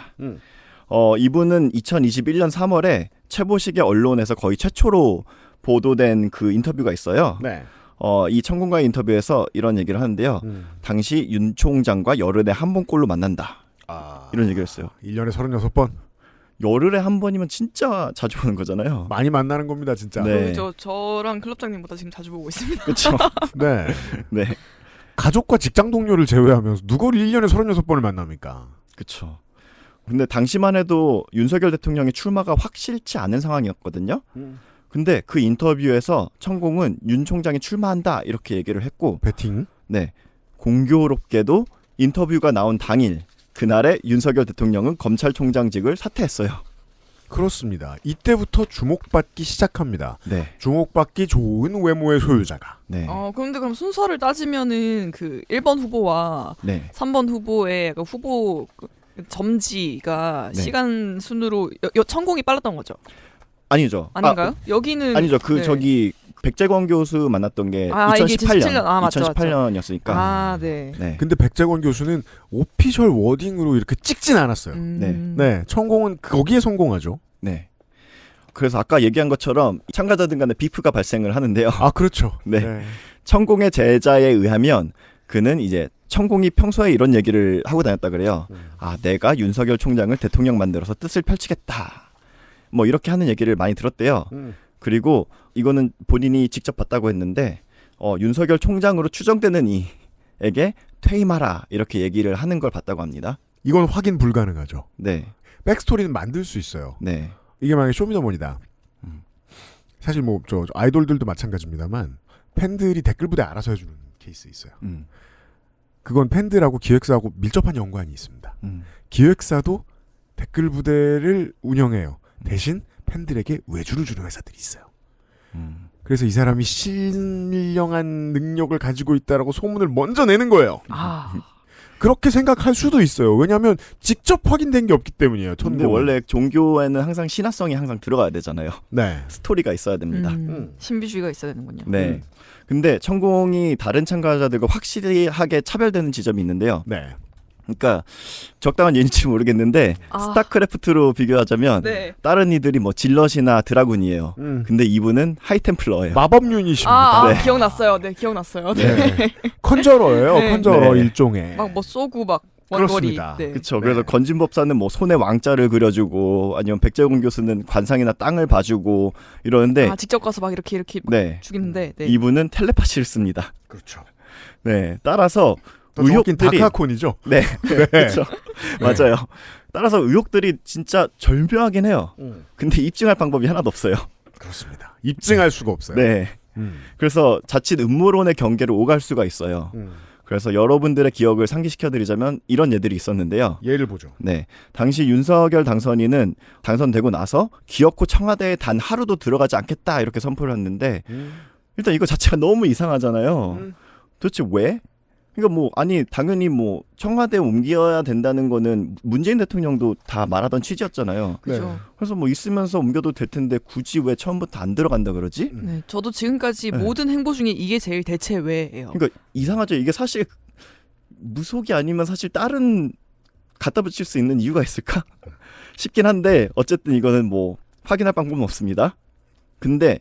Speaker 4: 이분은 2021년 3월에 최보식의 언론에서 거의 최초로 보도된 그 인터뷰가 있어요.
Speaker 2: 네.
Speaker 4: 이 천공과의 인터뷰에서 이런 얘기를 하는데요. 당시 윤 총장과 열흘에 한 번꼴로 만난다. 이런 얘기를 했어요.
Speaker 2: 1년에 36번.
Speaker 4: 열흘에 한 번이면 진짜 자주 보는 거잖아요.
Speaker 2: 많이 만나는 겁니다, 진짜.
Speaker 4: 네.
Speaker 5: 저랑 클럽장님보다 지금 자주 보고 있습니다.
Speaker 4: 그렇죠.
Speaker 2: 네.
Speaker 4: 네.
Speaker 2: 가족과 직장 동료를 제외하면서 누구를 1년에 36번을 만납니까?
Speaker 4: 그렇죠. 근데 당시만 해도 윤석열 대통령의 출마가 확실치 않은 상황이었거든요. 근데 그 인터뷰에서 천공은 윤 총장이 출마한다 이렇게 얘기를 했고
Speaker 2: 배팅?
Speaker 4: 네. 공교롭게도 인터뷰가 나온 당일 그날에 윤석열 대통령은 검찰총장직을 사퇴했어요.
Speaker 2: 그렇습니다. 이때부터 주목받기 시작합니다.
Speaker 4: 네.
Speaker 2: 주목받기 좋은 외모의 소유자가.
Speaker 4: 네.
Speaker 5: 그런데 그럼 순서를 따지면은 그 1번 후보와
Speaker 4: 네.
Speaker 5: 3번 후보의 그 후보 점지가
Speaker 4: 네.
Speaker 5: 시간 순으로 천공이 빨랐던 거죠.
Speaker 4: 아니죠.
Speaker 5: 아닌가요? 여기는
Speaker 4: 아니죠. 그
Speaker 5: 네.
Speaker 4: 저기 백재권 교수 만났던 게
Speaker 5: 이게
Speaker 4: 2018년.
Speaker 5: 2017년. 맞죠,
Speaker 4: 2018년이었으니까.
Speaker 5: 네.
Speaker 4: 네.
Speaker 2: 근데 백재권 교수는 오피셜 워딩으로 이렇게 찍진 않았어요. 네. 천공은 거기에 성공하죠.
Speaker 4: 네. 그래서 아까 얘기한 것처럼 참가자들 간에 비프가 발생을 하는데요.
Speaker 2: 아, 그렇죠.
Speaker 4: 네. 천공의 제자에 의하면 그는 이제 천공이 평소에 이런 얘기를 하고 다녔다 그래요. 내가 윤석열 총장을 대통령 만들어서 뜻을 펼치겠다. 뭐 이렇게 하는 얘기를 많이 들었대요. 그리고 이거는 본인이 직접 봤다고 했는데 윤석열 총장으로 추정되는 이에게 퇴임하라 이렇게 얘기를 하는 걸 봤다고 합니다.
Speaker 2: 이건 확인 불가능하죠.
Speaker 4: 네.
Speaker 2: 백스토리는 만들 수 있어요.
Speaker 4: 네.
Speaker 2: 이게 만약에 쇼미더머니다. 사실 뭐 저 아이돌들도 마찬가지입니다만 팬들이 댓글 부대 알아서 해주는 케이스 있어요. 그건 팬들하고 기획사하고 밀접한 연관이 있습니다. 기획사도 댓글 부대를 운영해요. 대신 팬들에게 외주를 주는 회사들이 있어요. 그래서 이 사람이 신령한 능력을 가지고 있다라고 소문을 먼저 내는 거예요. 그렇게 생각할 수도 있어요. 왜냐하면 직접 확인된 게 없기 때문이에요.
Speaker 4: 근데 원래 종교에는 항상 신화성이 항상 들어가야 되잖아요.
Speaker 2: 네.
Speaker 4: 스토리가 있어야 됩니다.
Speaker 5: 신비주의가 있어야 되는군요.
Speaker 4: 네. 근데 천공이 다른 참가자들과 확실하게 차별되는 지점이 있는데요.
Speaker 2: 네.
Speaker 4: 그러니까 적당한 예인지 모르겠는데 스타크래프트로 비교하자면
Speaker 5: 네.
Speaker 4: 다른 이들이 뭐 질럿이나 드라군이에요. 근데 이분은 하이템플러예요.
Speaker 2: 마법 유닛입니다.
Speaker 4: 네.
Speaker 5: 기억났어요. 네, 기억났어요. 네.
Speaker 2: 네. 컨저러예요.
Speaker 5: 네.
Speaker 2: 컨저러
Speaker 4: 네.
Speaker 2: 일종의.
Speaker 5: 막 뭐 쏘고 막 원거리.
Speaker 2: 그렇습니다.
Speaker 5: 네.
Speaker 4: 그렇죠. 그래서 건진법사는 뭐 손에 왕자를 그려주고 아니면 백재공 교수는 관상이나 땅을 봐주고 이러는데
Speaker 5: 직접 가서 막 이렇게
Speaker 4: 네.
Speaker 5: 죽이는데 네.
Speaker 4: 이분은 텔레파시를 씁니다.
Speaker 2: 그렇죠.
Speaker 4: 네. 따라서
Speaker 2: 의혹인
Speaker 4: 의혹들이
Speaker 2: 다크하콘이죠.
Speaker 4: 네. 그렇죠. 맞아요. 따라서 의혹들이 진짜 절묘하긴 해요. 근데 입증할 방법이 하나도 없어요.
Speaker 2: 그렇습니다. 입증할 수가 없어요.
Speaker 4: 네. 그래서 자칫 음모론의 경계를 오갈 수가 있어요. 그래서 여러분들의 기억을 상기시켜드리자면 이런 예들이 있었는데요.
Speaker 2: 예를 보죠.
Speaker 4: 네, 당시 윤석열 당선인은 당선되고 나서 기어코 청와대에 단 하루도 들어가지 않겠다 이렇게 선포를 했는데 일단 이거 자체가 너무 이상하잖아요. 도대체 왜? 그러니까 뭐 아니 당연히 뭐 청와대에 옮겨야 된다는 거는 문재인 대통령도 다 말하던 취지였잖아요.
Speaker 5: 그렇죠.
Speaker 4: 그래서 뭐 있으면서 옮겨도 될 텐데 굳이 왜 처음부터 안 들어간다 그러지?
Speaker 5: 네, 저도 지금까지
Speaker 4: 네.
Speaker 5: 모든 행보 중에 이게 제일 대체 왜예요.
Speaker 4: 그러니까 이상하죠. 이게 사실 무속이 아니면 사실 다른 갖다 붙일 수 있는 이유가 있을까? 싶긴 한데 어쨌든 이거는 뭐 확인할 방법은 없습니다. 근데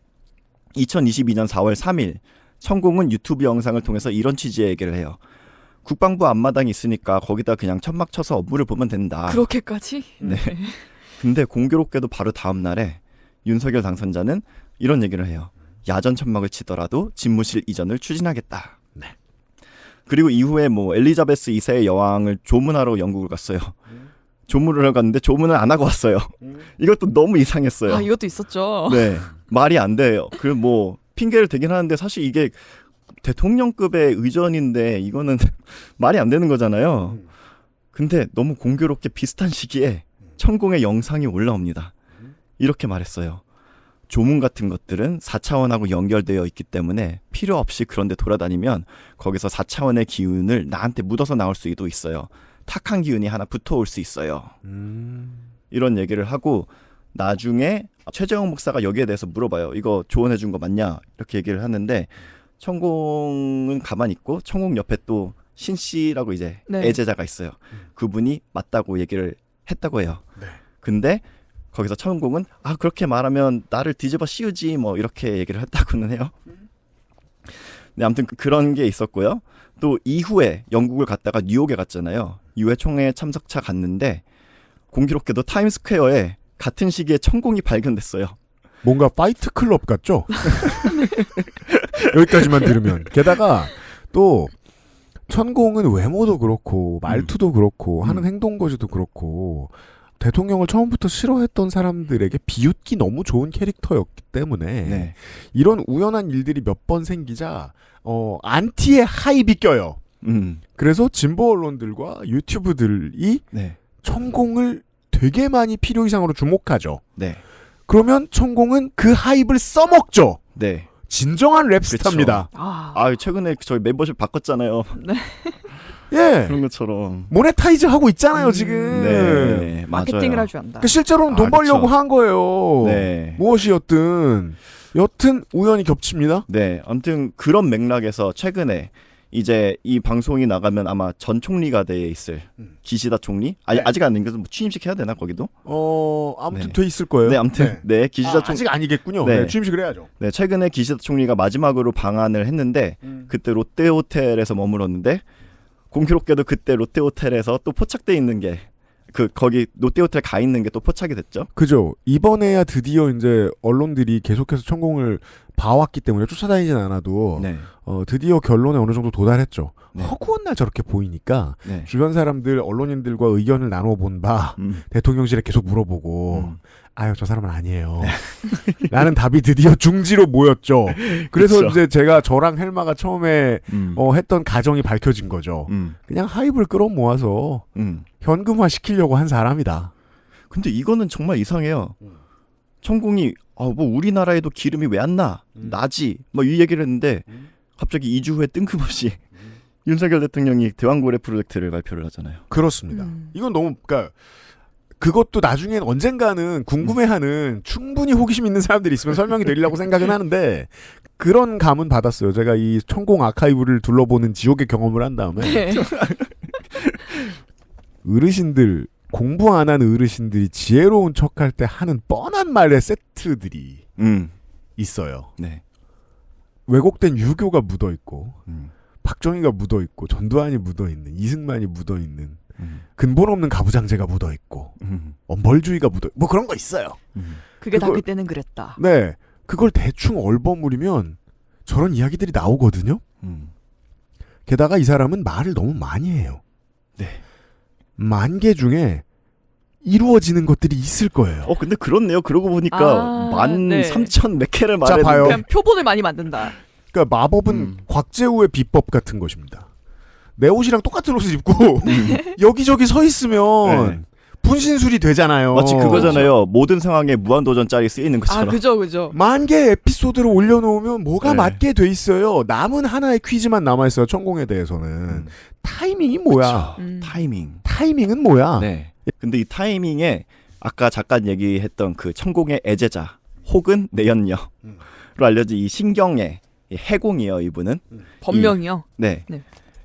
Speaker 4: 2022년 4월 3일 천공은 유튜브 영상을 통해서 이런 취지의 얘기를 해요. 국방부 앞마당이 있으니까 거기다 그냥 천막 쳐서 업무를 보면 된다.
Speaker 5: 그렇게까지?
Speaker 4: 네. 근데 공교롭게도 바로 다음 날에 윤석열 당선자는 이런 얘기를 해요. 야전 천막을 치더라도 집무실 이전을 추진하겠다.
Speaker 2: 네.
Speaker 4: 그리고 이후에 뭐 엘리자베스 2세의 여왕을 조문하러 영국을 갔어요. 조문을 하러 갔는데 조문을 안 하고 왔어요. 이것도 너무 이상했어요.
Speaker 5: 아, 이것도 있었죠.
Speaker 4: 네. 말이 안 돼요. 그 뭐 핑계를 대긴 하는데 사실 이게 대통령급의 의전인데 이거는 말이 안 되는 거잖아요. 근데 너무 공교롭게 비슷한 시기에 천공의 영상이 올라옵니다. 이렇게 말했어요. 조문 같은 것들은 4차원하고 연결되어 있기 때문에 필요 없이 그런 데 돌아다니면 거기서 4차원의 기운을 나한테 묻어서 나올 수도 있어요. 탁한 기운이 하나 붙어올 수 있어요. 이런 얘기를 하고 나중에 최재형 목사가 여기에 대해서 물어봐요. 이거 조언해 준 거 맞냐? 이렇게 얘기를 하는데 천공은 가만히 있고 천공 옆에 또 신씨라고 이제
Speaker 5: 네.
Speaker 4: 애제자가 있어요. 그분이 맞다고 얘기를 했다고 해요.
Speaker 2: 네.
Speaker 4: 근데 거기서 천공은 아 그렇게 말하면 나를 뒤집어 씌우지 뭐 이렇게 얘기를 했다고는 해요. 네, 아무튼 그런 게 있었고요. 또 이후에 영국을 갔다가 뉴욕에 갔잖아요. 유해 총회 참석차 갔는데 공교롭게도 타임스퀘어에 같은 시기에 천공이 발견됐어요.
Speaker 2: 뭔가 파이트 클럽 같죠? 여기까지만 들으면. 게다가 또 천공은 외모도 그렇고 말투도 그렇고 하는 행동 거지도 그렇고 대통령을 처음부터 싫어했던 사람들에게 비웃기 너무 좋은 캐릭터였기 때문에
Speaker 4: 네.
Speaker 2: 이런 우연한 일들이 몇 번 생기자 안티의 하입이 껴요. 그래서 진보 언론들과 유튜브들이
Speaker 4: 네.
Speaker 2: 천공을 되게 많이 필요 이상으로 주목하죠.
Speaker 4: 네.
Speaker 2: 그러면 천공은 그 하입을 써먹죠.
Speaker 4: 네.
Speaker 2: 진정한 랩스타입니다.
Speaker 4: 아, 최근에 저희 멤버십 바꿨잖아요.
Speaker 5: 네.
Speaker 2: 예.
Speaker 4: 그런 것처럼.
Speaker 2: 모네타이즈 하고 있잖아요, 지금.
Speaker 4: 네.
Speaker 5: 마케팅을
Speaker 4: 맞아요.
Speaker 5: 할 줄 안다.
Speaker 2: 그러니까 실제로는 돈 벌려고
Speaker 4: 그쵸.
Speaker 2: 한 거예요.
Speaker 4: 네.
Speaker 2: 무엇이었든. 여튼 우연히 겹칩니다.
Speaker 4: 네. 아무튼 그런 맥락에서 최근에 이제 이 방송이 나가면 아마 전 총리가 돼 있을 기시다 총리? 아니,
Speaker 2: 네.
Speaker 4: 아직 안 생겨서 뭐 취임식 해야 되나 거기도?
Speaker 2: 아무튼
Speaker 4: 네.
Speaker 2: 돼 있을 거예요.
Speaker 4: 네, 아무튼 네, 기시다 총리
Speaker 2: 아직 아니겠군요.
Speaker 4: 네.
Speaker 2: 네, 취임식을 해야죠.
Speaker 4: 네, 최근에 기시다 총리가 마지막으로 방한을 했는데 그때 롯데호텔에서 머물었는데 공교롭게도 그때 롯데호텔에서 또 포착돼 있는 게 거기 롯데호텔 가 있는 게 또 포착이 됐죠.
Speaker 2: 그죠. 이번에야 드디어 이제 언론들이 계속해서 천공을 봐왔기 때문에 쫓아다니진 않아도
Speaker 4: 네.
Speaker 2: 드디어 결론에 어느 정도 도달했죠.
Speaker 4: 네.
Speaker 2: 허구한 날 저렇게 보이니까
Speaker 4: 네.
Speaker 2: 주변 사람들 언론인들과 의견을 나눠본 바 대통령실에 계속 물어보고 아유 저 사람은 아니에요. 라는 답이 드디어 중지로 모였죠. 그래서
Speaker 4: 그쵸.
Speaker 2: 이제 제가 저랑 헬마가 처음에 했던 가정이 밝혀진 거죠. 그냥 하입을 끌어모아서 현금화 시키려고 한 사람이다.
Speaker 4: 근데 이거는 정말 이상해요. 천공이 뭐 우리나라에도 기름이 왜 안 나? 나지. 뭐 이 얘기를 했는데 갑자기 2주 후에 뜬금없이 윤석열 대통령이 대왕고래 프로젝트를 발표를 하잖아요.
Speaker 2: 그렇습니다. 이건 너무 그러니까 그것도 나중엔 언젠가는 궁금해하는 충분히 호기심 있는 사람들이 있으면 설명이 되리라고 생각은 하는데 그런 감은 받았어요. 제가 이 천공 아카이브를 둘러보는 지옥의 경험을 한 다음에
Speaker 5: 네.
Speaker 2: 어르신들 공부 안 하는 어르신들이 지혜로운 척할 때 하는 뻔한 말의 세트들이 있어요.
Speaker 4: 네.
Speaker 2: 왜곡된 유교가 묻어 있고 박정희가 묻어 있고 전두환이 묻어 있는 이승만이 묻어 있는 근본 없는 가부장제가 묻어 있고 엄벌주의가 묻어 뭐 그런 거 있어요.
Speaker 5: 그게 다 그때는 그랬다.
Speaker 2: 네, 그걸 대충 얼버무리면 저런 이야기들이 나오거든요. 게다가 이 사람은 말을 너무 많이 해요.
Speaker 4: 네.
Speaker 2: 10,000개 중에 이루어지는 것들이 있을 거예요.
Speaker 4: 근데 그렇네요. 그러고 보니까 13,000 몇 개를
Speaker 2: 자, 봐요.
Speaker 4: 말했는데
Speaker 5: 그냥 표본을 많이 만든다.
Speaker 2: 그러니까 마법은 곽재우의 비법 같은 것입니다. 내 옷이랑 똑같은 옷을 입고 여기저기 서 있으면 분신술이 되잖아요.
Speaker 4: 마치 그거잖아요. 모든 상황에 무한도전 짤이 쓰이는 것처럼.
Speaker 5: 그죠.
Speaker 2: 10,000개 에피소드를 올려놓으면 뭐가 맞게 돼 있어요. 남은 하나의 퀴즈만 남아있어요. 천공에 대해서는. 타이밍이 뭐야? 타이밍은 뭐야?
Speaker 4: 네. 근데 이 타이밍에 아까 잠깐 얘기했던 그 천공의 애제자 혹은 내연녀로 알려진 이 신경의 해공이에요. 이분은
Speaker 5: 법명이요?
Speaker 4: 네.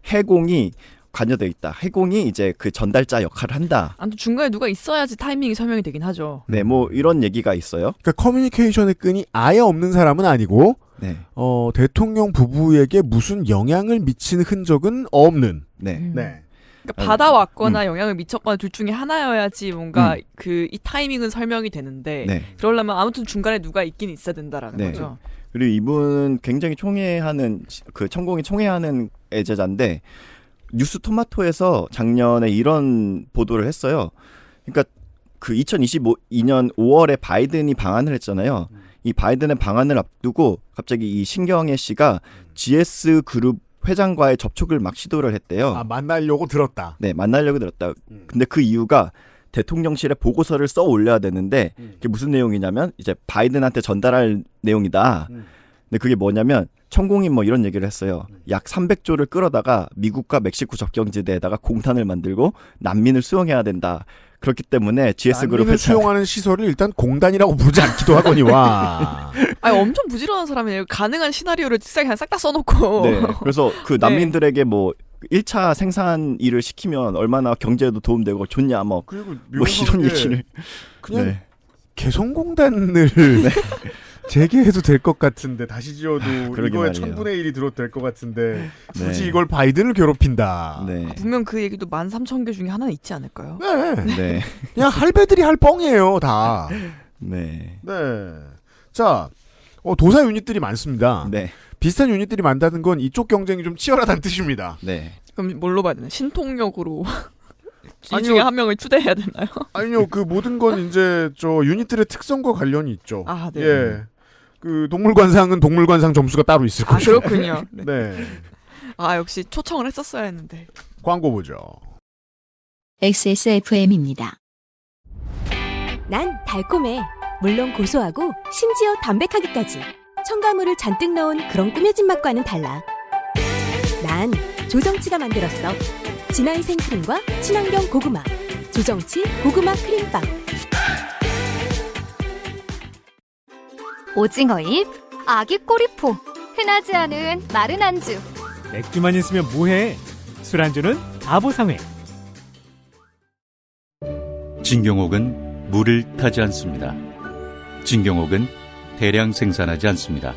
Speaker 4: 해공이 관여되어 있다. 해공이 이제 그 전달자 역할을 한다.
Speaker 5: 아무튼 중간에 누가 있어야지 타이밍이 설명이 되긴 하죠.
Speaker 4: 네, 뭐 이런 얘기가 있어요.
Speaker 2: 그러니까 커뮤니케이션의 끈이 아예 없는 사람은 아니고
Speaker 4: 네.
Speaker 2: 대통령 부부에게 무슨 영향을 미친 흔적은 없는.
Speaker 4: 네.
Speaker 5: 그러니까 받아왔거나 영향을 미쳤거나 둘 중에 하나여야지 뭔가 이 타이밍은 설명이 되는데 그러려면 아무튼 중간에 누가 있긴 있어야 된다라는 거죠.
Speaker 4: 그리고 이분은 굉장히 총애하는 그 천공이 총애하는 애제자인데 뉴스 토마토에서 작년에 이런 보도를 했어요. 그러니까 그 2022년 5월에 바이든이 방한을 했잖아요. 이 바이든의 방한을 앞두고 갑자기 이 신경애 씨가 GS 그룹 회장과의 접촉을 막 시도를 했대요.
Speaker 2: 만나려고 들었다.
Speaker 4: 네, 만나려고 들었다. 근데 그 이유가 대통령실에 보고서를 써 올려야 되는데 그게 무슨 내용이냐면 이제 바이든한테 전달할 내용이다. 근데 그게 뭐냐면 천공이 뭐 이런 얘기를 했어요. 약 300조를 끌어다가 미국과 멕시코 접경지대에다가 공단을 만들고 난민을 수용해야 된다. 그렇기 때문에 GS그룹
Speaker 2: 난민을 수용하는 시설을 일단 공단이라고 부르지 않기도 하거니와.
Speaker 5: 엄청 부지런한 사람이에요. 가능한 시나리오를 그냥 싹 다 써놓고.
Speaker 4: 네. 그래서 그 난민들에게 뭐 1차 생산 일을 시키면 얼마나 경제에도 도움되고 좋냐 뭐 이런 얘기를
Speaker 2: 그냥 개성공단을 재개해도 될 것 같은데 다시 지어도 이거에 1,000분의 1이 들어도 될 것 같은데 굳이 이걸 바이든을 괴롭힌다.
Speaker 5: 분명 그 얘기도 13,000개 중에 하나는 있지 않을까요?
Speaker 2: 네. 그냥 할배들이 할 뻥이에요 다.
Speaker 4: 네.
Speaker 2: 자, 도사 유닛들이 많습니다.
Speaker 4: 네.
Speaker 2: 비슷한 유닛들이 많다는 건 이쪽 경쟁이 좀 치열하다는 뜻입니다.
Speaker 4: 네.
Speaker 5: 그럼 뭘로 봐야 되나? 신통력으로 이 중에 한 명을 추대해야 되나요?
Speaker 2: 아니요, 그 모든 건 이제 유닛들의 특성과 관련이 있죠.
Speaker 5: 네.
Speaker 2: 예. 그 동물관상은 동물관상 점수가 따로 있을 것이고.
Speaker 5: 그렇군요.
Speaker 2: 네.
Speaker 5: 역시 초청을 했었어야 했는데.
Speaker 2: 광고 보죠.
Speaker 3: XSFM입니다.
Speaker 8: 난 달콤해. 물론 고소하고 심지어 담백하기까지. 첨가물을 잔뜩 넣은 그런 꾸며진 맛과는 달라. 난 조정치가 만들었어. 진한 생크림과 친환경 고구마. 조정치 고구마 크림빵.
Speaker 9: 오징어잎, 아기 꼬리포, 흔하지 않은 마른 안주.
Speaker 12: 맥주만 있으면 뭐해? 술안주는 아보상회.
Speaker 10: 진경옥은 물을 타지 않습니다. 진경옥은 대량 생산하지 않습니다.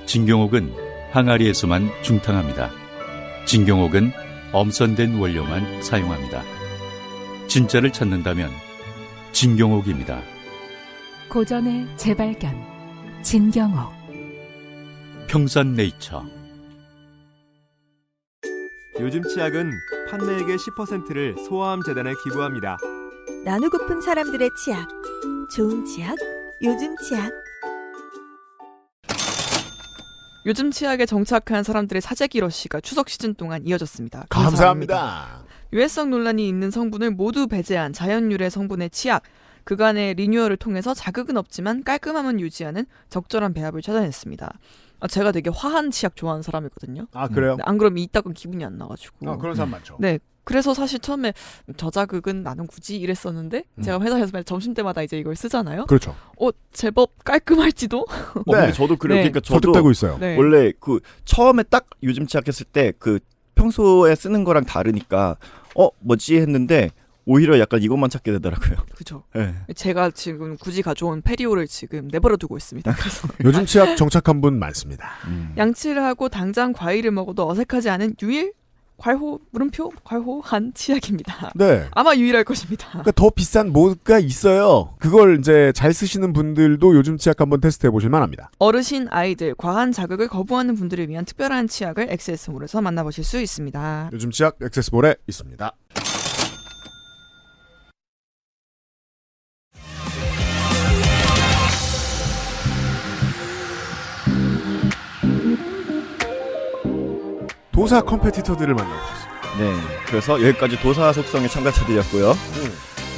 Speaker 10: 진경옥은 항아리에서만 중탕합니다. 진경옥은 엄선된 원료만 사용합니다. 진짜를 찾는다면 진경옥입니다.
Speaker 11: 고전의 재발견 진경옥.
Speaker 10: 평산네이처.
Speaker 7: 요즘 치약은 판매액의 10%를 소아암 재단에 기부합니다.
Speaker 8: 나누고픈 사람들의 치약. 좋은 치약, 요즘 치약.
Speaker 5: 요즘 치약에 정착한 사람들의 사재기 러시가 추석 시즌 동안 이어졌습니다.
Speaker 2: 감사합니다.
Speaker 5: 유해성 논란이 있는 성분을 모두 배제한 자연유래 성분의 치약. 그간의 리뉴얼을 통해서 자극은 없지만 깔끔함은 유지하는 적절한 배합을 찾아냈습니다. 제가 되게 화한 치약 좋아하는 사람이거든요.
Speaker 2: 그래요?
Speaker 5: 안 그러면 이따가 기분이 안 나가지고.
Speaker 2: 그런 사람 많죠.
Speaker 5: 네. 그래서 사실 처음에 저자극은 나는 굳이 이랬었는데 제가 회사에서 점심때마다 이제 이걸 쓰잖아요.
Speaker 2: 그렇죠.
Speaker 5: 제법 깔끔할지도.
Speaker 4: 근데 저도 그래요. 그러니까 저도
Speaker 2: 설득되고 있어요.
Speaker 4: 원래 그 처음에 딱 요즘 치약했을 때 그 평소에 쓰는 거랑 다르니까 뭐지 했는데 오히려 약간 이것만 찾게 되더라고요.
Speaker 5: 그죠.
Speaker 4: 네.
Speaker 5: 제가 지금 굳이 가져온 페리오를 지금 내버려두고 있습니다. 그래서
Speaker 2: 요즘 치약 정착한 분 많습니다.
Speaker 5: 양치를 하고 당장 과일을 먹어도 어색하지 않은 유일 괄호 물음표 괄호한 치약입니다.
Speaker 2: 네.
Speaker 5: 아마 유일할 것입니다.
Speaker 2: 그러니까 더 비싼 뭐가 있어요. 그걸 이제 잘 쓰시는 분들도 요즘 치약 한번 테스트해 보실 만합니다.
Speaker 5: 어르신, 아이들, 과한 자극을 거부하는 분들을 위한 특별한 치약을 엑세스몰에서 만나보실 수 있습니다.
Speaker 2: 요즘 치약 액세스몰에 있습니다. 도사 컴페티터들을 만나보겠습니다.
Speaker 4: 네, 그래서 여기까지 도사 속성의 참가자들이었고요.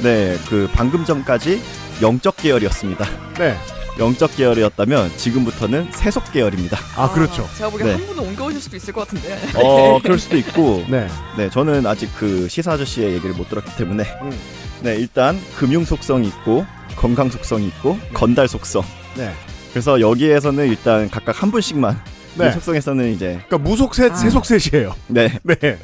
Speaker 4: 네, 그 방금 전까지 영적 계열이었습니다.
Speaker 2: 네.
Speaker 4: 영적 계열이었다면 지금부터는 세속 계열입니다.
Speaker 2: 아, 그렇죠.
Speaker 5: 제가 보기엔
Speaker 4: 네.
Speaker 5: 한 분은 옮겨오실 수도 있을 것 같은데.
Speaker 4: 그럴 수도 있고.
Speaker 2: 네.
Speaker 4: 네, 저는 아직 그 시사 아저씨의 얘기를 못 들었기 때문에. 네, 일단 금융 속성이 있고 건강 속성이 있고 건달 속성.
Speaker 2: 네.
Speaker 4: 그래서 여기에서는 일단 각각 한 분씩만.
Speaker 2: 네.
Speaker 4: 이 속성에서는 이제.
Speaker 2: 그러니까 무속셋, 세속셋이에요.
Speaker 4: 네.
Speaker 2: 네.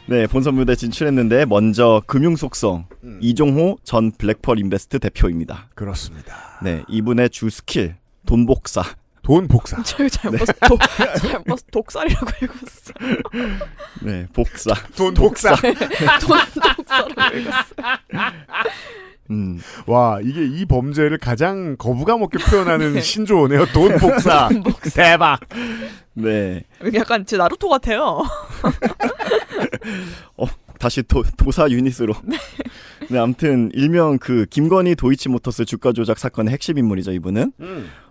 Speaker 4: 네, 본선 무대 진출했는데 먼저 금융 속성 이종호 전 블랙펄 인베스트 대표입니다.
Speaker 2: 그렇습니다.
Speaker 4: 네, 이분의 주 스킬 돈 복사.
Speaker 2: 돈 복사.
Speaker 5: 저 잘못 독살이라고 읽었어.
Speaker 4: 네, 복사.
Speaker 2: 돈 복사.
Speaker 5: 돈 독살이라고 읽었어.
Speaker 2: 와, 이게 이 범죄를 가장 거부감 없게 표현하는
Speaker 5: 네.
Speaker 2: 신조어네요. 돈 복사.
Speaker 5: 돈 복사.
Speaker 2: 대박.
Speaker 4: 네.
Speaker 5: 약간 제 나루토 같아요.
Speaker 4: 다시 도사 유닛으로. 네, 아무튼 일명 그 김건희 도이치모터스 주가 조작 사건의 핵심 인물이죠, 이분은.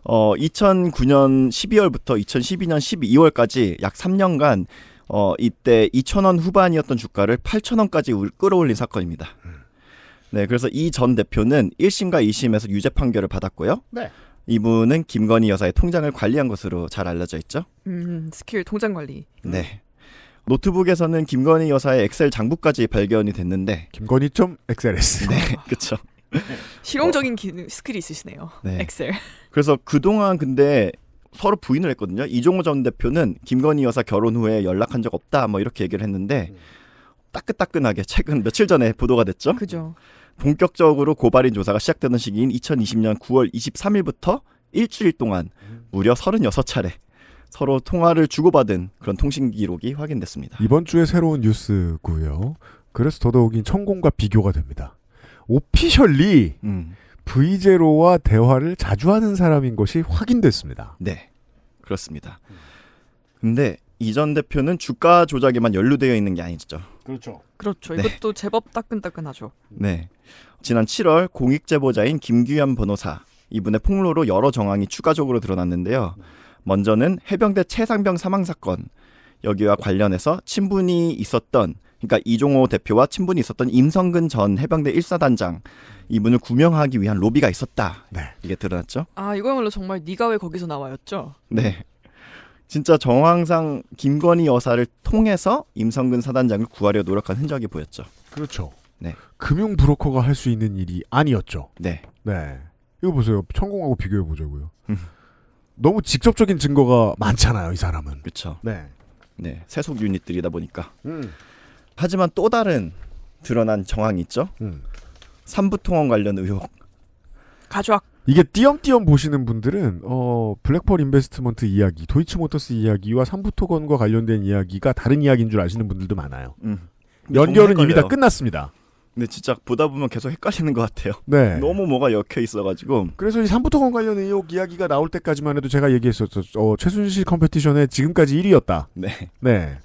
Speaker 4: 2009년 12월부터 2012년 12월까지 약 3년간 이때 2,000원 후반이었던 주가를 8,000원까지 끌어올린 사건입니다. 네, 그래서 이 전 대표는 1심과 2심에서 유죄 판결을 받았고요.
Speaker 2: 네.
Speaker 4: 이분은 김건희 여사의 통장을 관리한 것으로 잘 알려져 있죠.
Speaker 5: 스킬 통장 관리.
Speaker 4: 네. 노트북에서는 김건희 여사의 엑셀 장부까지 발견이 됐는데
Speaker 2: 김건희.xls.
Speaker 4: 네, 그렇죠.
Speaker 5: 실용적인 스킬이 있으시네요.
Speaker 4: 네.
Speaker 5: 엑셀.
Speaker 4: 그래서 그동안 근데 서로 부인을 했거든요. 이종호 전 대표는 김건희 여사 결혼 후에 연락한 적 없다 뭐 이렇게 얘기를 했는데 따끈따끈하게 최근 며칠 전에 보도가 됐죠.
Speaker 5: 그죠.
Speaker 4: 본격적으로 고발인 조사가 시작되는 시기인 2020년 9월 23일부터 일주일 동안 무려 36차례 서로 통화를 주고받은 그런 통신 기록이 확인됐습니다.
Speaker 2: 이번 주에 새로운 뉴스고요. 그래서 더더욱이 천공과 비교가 됩니다. 오피셜리 V제로와 대화를 자주 하는 사람인 것이 확인됐습니다.
Speaker 4: 네, 그렇습니다. 근데 이 전 대표는 주가 조작에만 연루되어 있는 게 아니죠.
Speaker 2: 그렇죠.
Speaker 5: 그렇죠.
Speaker 4: 네.
Speaker 5: 이것도 제법 따끈따끈하죠.
Speaker 4: 네, 지난 7월 공익 제보자인 김규현 변호사 이분의 폭로로 여러 정황이 추가적으로 드러났는데요. 먼저는 해병대 최상병 사망 사건 여기와 관련해서 친분이 있었던 그러니까 이종호 대표와 친분이 있었던 임성근 전 해병대 1사단장 이분을 구명하기 위한 로비가 있었다.
Speaker 2: 네.
Speaker 4: 이게 드러났죠.
Speaker 5: 아 이거야말로 정말 네가 왜 거기서 나와였죠.
Speaker 4: 네. 진짜 정황상 김건희 여사를 통해서 임성근 사단장을 구하려 노력한 흔적이 보였죠.
Speaker 2: 그렇죠.
Speaker 4: 네.
Speaker 2: 금융 브로커가 할 수 있는 일이 아니었죠.
Speaker 4: 네.
Speaker 2: 네. 이거 보세요. 천공하고 비교해 보자고요. 너무 직접적인 증거가 많잖아요, 이 사람은.
Speaker 4: 그렇죠.
Speaker 2: 네.
Speaker 4: 네. 세속 유닛들이다 보니까. 하지만 또 다른 드러난 정황이 있죠. 삼부통원 관련 의혹.
Speaker 5: 가져왔.
Speaker 2: 이게 띄엄띄엄 보시는 분들은 블랙펄 인베스트먼트 이야기, 도이치모터스 이야기와 삼부토건과 관련된 이야기가 다른 이야기인 줄 아시는 분들도 많아요. 연결은 이미 다 끝났습니다.
Speaker 4: 근데 진짜 보다 보면 계속 헷갈리는 것 같아요.
Speaker 2: 네.
Speaker 4: 너무 뭐가 엮여 있어가지고.
Speaker 2: 그래서 이 삼부토건 관련 의혹 이야기가 나올 때까지만 해도 제가 얘기했었죠. 최순실 컴페티션의 지금까지 1위였다.
Speaker 4: 네.
Speaker 2: 네.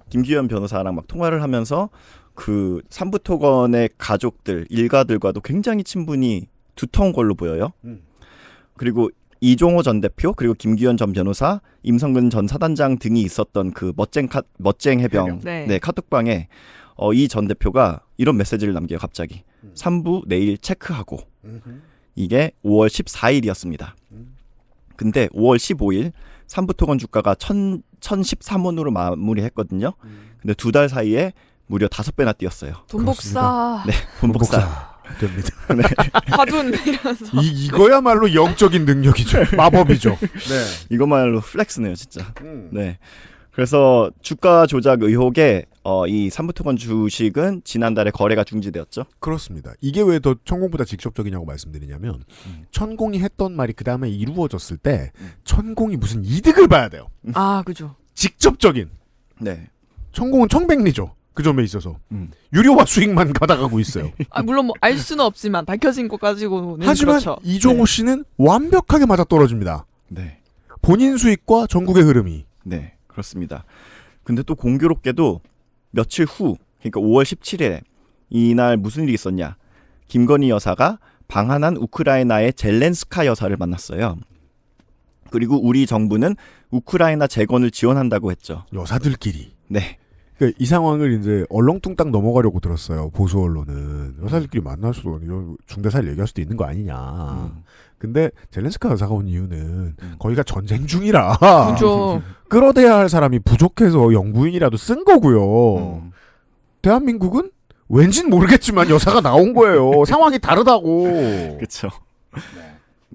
Speaker 4: 김규현 변호사랑 막 통화를 하면서 그 삼부토건의 가족들, 일가들과도 굉장히 친분이 두터운 걸로 보여요. 그리고 이종호 전 대표 그리고 김규현 전 변호사, 임성근 전 사단장 등이 있었던 그 멋쟁 해병
Speaker 5: 네.
Speaker 4: 카톡방에 이 전 대표가 이런 메시지를 남겨요. 갑자기 3부 내일 체크하고 이게 5월 14일이었습니다. 근데 5월 15일 삼부토건 주가가 1,013원으로 마무리했거든요. 근데 2달 사이에 무려 5배나 뛰었어요.
Speaker 5: 돈 복사.
Speaker 4: 네, 돈 복사.
Speaker 2: 됩니다.
Speaker 4: 네.
Speaker 5: 화둔 이러면서.
Speaker 2: 이거야말로 영적인 능력이죠. 마법이죠. 네.
Speaker 4: 이거말로 플렉스네요, 진짜. 네. 그래서 주가 조작 의혹에 이 삼부토건 주식은 지난달에 거래가 중지되었죠.
Speaker 2: 그렇습니다. 이게 왜 더 천공보다 직접적이냐고 말씀드리냐면 천공이 했던 말이 그 다음에 이루어졌을 때 천공이 무슨 이득을 봐야 돼요.
Speaker 5: 아, 그죠.
Speaker 2: 직접적인.
Speaker 4: 네.
Speaker 2: 천공은 청백리죠. 그 점에 있어서 유료화 수익만 받아가고 있어요.
Speaker 5: 아, 물론 뭐 알 수는 없지만 밝혀진 것 가지고는
Speaker 2: 하지만
Speaker 5: 그렇죠.
Speaker 2: 이종호 씨는 완벽하게 맞아떨어집니다.
Speaker 4: 네.
Speaker 2: 본인 수익과 전국의 흐름이.
Speaker 4: 네, 그렇습니다. 근데 또 공교롭게도 며칠 후, 그러니까 5월 17일에 이날 무슨 일이 있었냐? 김건희 여사가 방한한 우크라이나의 젤렌스카 여사를 만났어요. 그리고 우리 정부는 우크라이나 재건을 지원한다고 했죠.
Speaker 2: 여사들끼리.
Speaker 4: 네.
Speaker 2: 그러니까 이 상황을 이제 얼렁뚱땅 넘어가려고 들었어요. 보수 언론은 여사들끼리 만나서도 이런 중대사를 얘기할 수도 있는 거 아니냐. 근데 젤렌스카 여사가 온 이유는 거기가 전쟁 중이라
Speaker 5: 그죠.
Speaker 2: 끌어대야 할 사람이 부족해서 영부인이라도 쓴 거고요. 대한민국은 왠진 모르겠지만 여사가 나온 거예요. 상황이 다르다고.
Speaker 4: 그렇죠.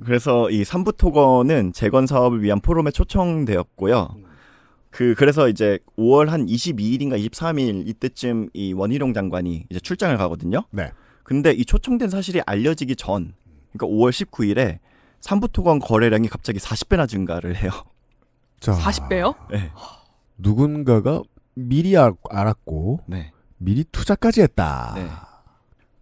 Speaker 4: 그래서 이 삼부토건은 재건 사업을 위한 포럼에 초청되었고요. 그래서 이제 5월 한 22일인가 23일 이때쯤 이 원희룡 장관이 이제 출장을 가거든요.
Speaker 2: 네.
Speaker 4: 근데 이 초청된 사실이 알려지기 전, 그러니까 5월 19일에 삼부토건 거래량이 갑자기 40배나 증가를 해요.
Speaker 2: 자,
Speaker 5: 40배요?
Speaker 4: 네.
Speaker 2: 누군가가 미리 알았고
Speaker 4: 네.
Speaker 2: 미리 투자까지 했다.
Speaker 4: 네.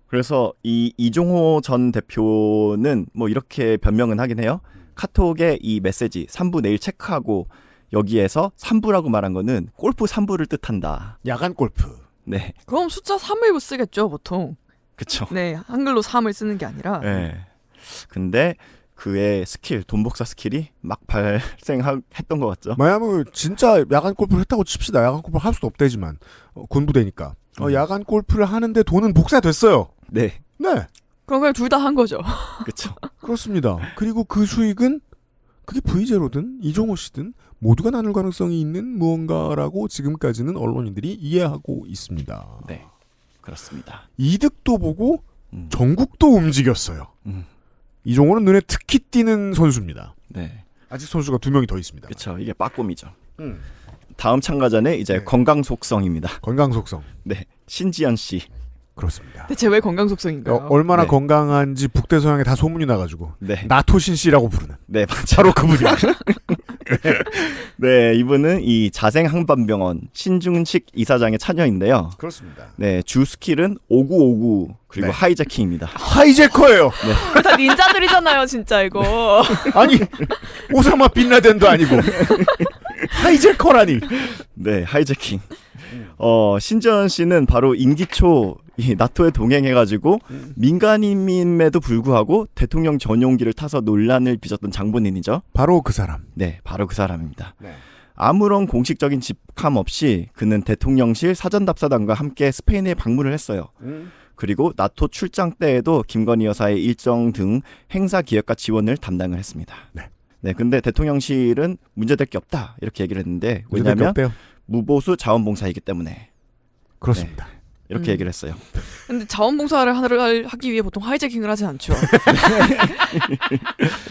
Speaker 4: 그래서 이 이종호 전 대표는 뭐 이렇게 변명은 하긴 해요. 카톡에 이 메시지 3부 내일 체크하고 여기에서 3부라고 말한 거는 골프 3부를 뜻한다.
Speaker 2: 야간 골프.
Speaker 4: 네.
Speaker 5: 그럼 숫자 3을 쓰겠죠, 보통.
Speaker 4: 그쵸.
Speaker 5: 네, 한글로 3을 쓰는 게 아니라.
Speaker 4: 네. 근데 그의 스킬, 돈 복사 스킬이 막 발생했던 것 같죠.
Speaker 2: 만약에 진짜 야간 골프를 했다고 칩시다. 야간 골프를 할 수도 없대지만 군부대니까. 야간 골프를 하는데 돈은 복사됐어요.
Speaker 4: 네.
Speaker 2: 네.
Speaker 5: 그럼 그냥 둘 다 한 거죠.
Speaker 4: 그렇죠.
Speaker 2: 그렇습니다. 그리고 그 수익은 그게 V제로든 이종호 씨든 모두가 나눌 가능성이 있는 무언가라고 지금까지는 언론인들이 이해하고 있습니다.
Speaker 4: 네. 그렇습니다.
Speaker 2: 이득도 보고 전국도 움직였어요. 이종호는 눈에 특히 띄는 선수입니다.
Speaker 4: 네.
Speaker 2: 아직 선수가 2명이 더 있습니다.
Speaker 4: 그렇죠. 이게 빠꼼이죠. 다음 참가자는 이제 건강 속성입니다.
Speaker 2: 건강 속성.
Speaker 4: 네. 신지연 씨.
Speaker 2: 그렇습니다.
Speaker 5: 대체 왜 건강 속성인가요?
Speaker 2: 얼마나
Speaker 4: 네.
Speaker 2: 건강한지 북대서양에 다 소문이 나가지고
Speaker 4: 네.
Speaker 2: 나토신 씨라고 부르는.
Speaker 4: 네, 맞아요.
Speaker 2: 바로 그분이야.
Speaker 4: 네, 이분은 이 자생항반병원 신중식 이사장의 차녀인데요.
Speaker 2: 그렇습니다.
Speaker 4: 네, 주 스킬은 5959 그리고
Speaker 2: 네.
Speaker 4: 하이제킹입니다.
Speaker 2: 하이제커예요.
Speaker 5: 네. 다 닌자들이잖아요, 진짜 이거.
Speaker 2: 아니 오사마 빈라덴도 아니고 하이제커라니.
Speaker 4: 네, 하이제킹. 신지연 씨는 바로 임기 초 이 나토에 동행해가지고 민간인임에도 불구하고 대통령 전용기를 타서 논란을 빚었던 장본인이죠.
Speaker 2: 바로 그 사람.
Speaker 4: 네, 바로 그 사람입니다.
Speaker 2: 네.
Speaker 4: 아무런 공식적인 직함 없이 그는 대통령실 사전답사단과 함께 스페인에 방문을 했어요. 그리고 나토 출장 때에도 김건희 여사의 일정 등 행사 기획과 지원을 담당을 했습니다.
Speaker 2: 네.
Speaker 4: 네, 근데 대통령실은 문제될 게 없다 이렇게 얘기를 했는데 왜냐하면 무보수 자원봉사이기 때문에
Speaker 2: 그렇습니다.
Speaker 4: 네, 이렇게 얘기를 했어요.
Speaker 5: 근데 자원봉사를 하기 위해 보통 하이제킹을 하진 않죠.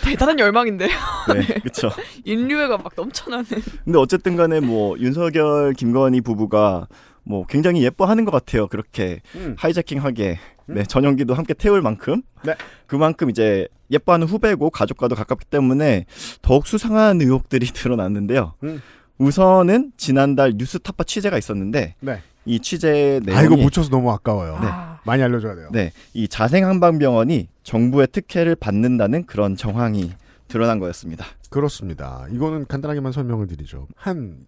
Speaker 5: 대단한 열망인데요.
Speaker 4: 네, 그렇죠.
Speaker 5: 인류애가 막 넘쳐나는.
Speaker 4: 근데 어쨌든 간에 뭐 윤석열 김건희 부부가 뭐 굉장히 예뻐하는 것 같아요. 그렇게 하이제킹하게 네, 전용기도 함께 태울 만큼
Speaker 2: 네.
Speaker 4: 그만큼 이제 예뻐하는 후배고 가족과도 가깝기 때문에 더욱 수상한 의혹들이 드러났는데요. 우선은 지난달 뉴스타파 취재가 있었는데
Speaker 2: 네.
Speaker 4: 이 취재 내용이
Speaker 2: 이거 묻혀서 너무 아까워요.
Speaker 4: 네.
Speaker 2: 많이 알려줘야 돼요.
Speaker 4: 네, 이 자생한방병원이 정부의 특혜를 받는다는 그런 정황이 드러난 거였습니다.
Speaker 2: 그렇습니다. 이거는 간단하게만 설명을 드리죠. 한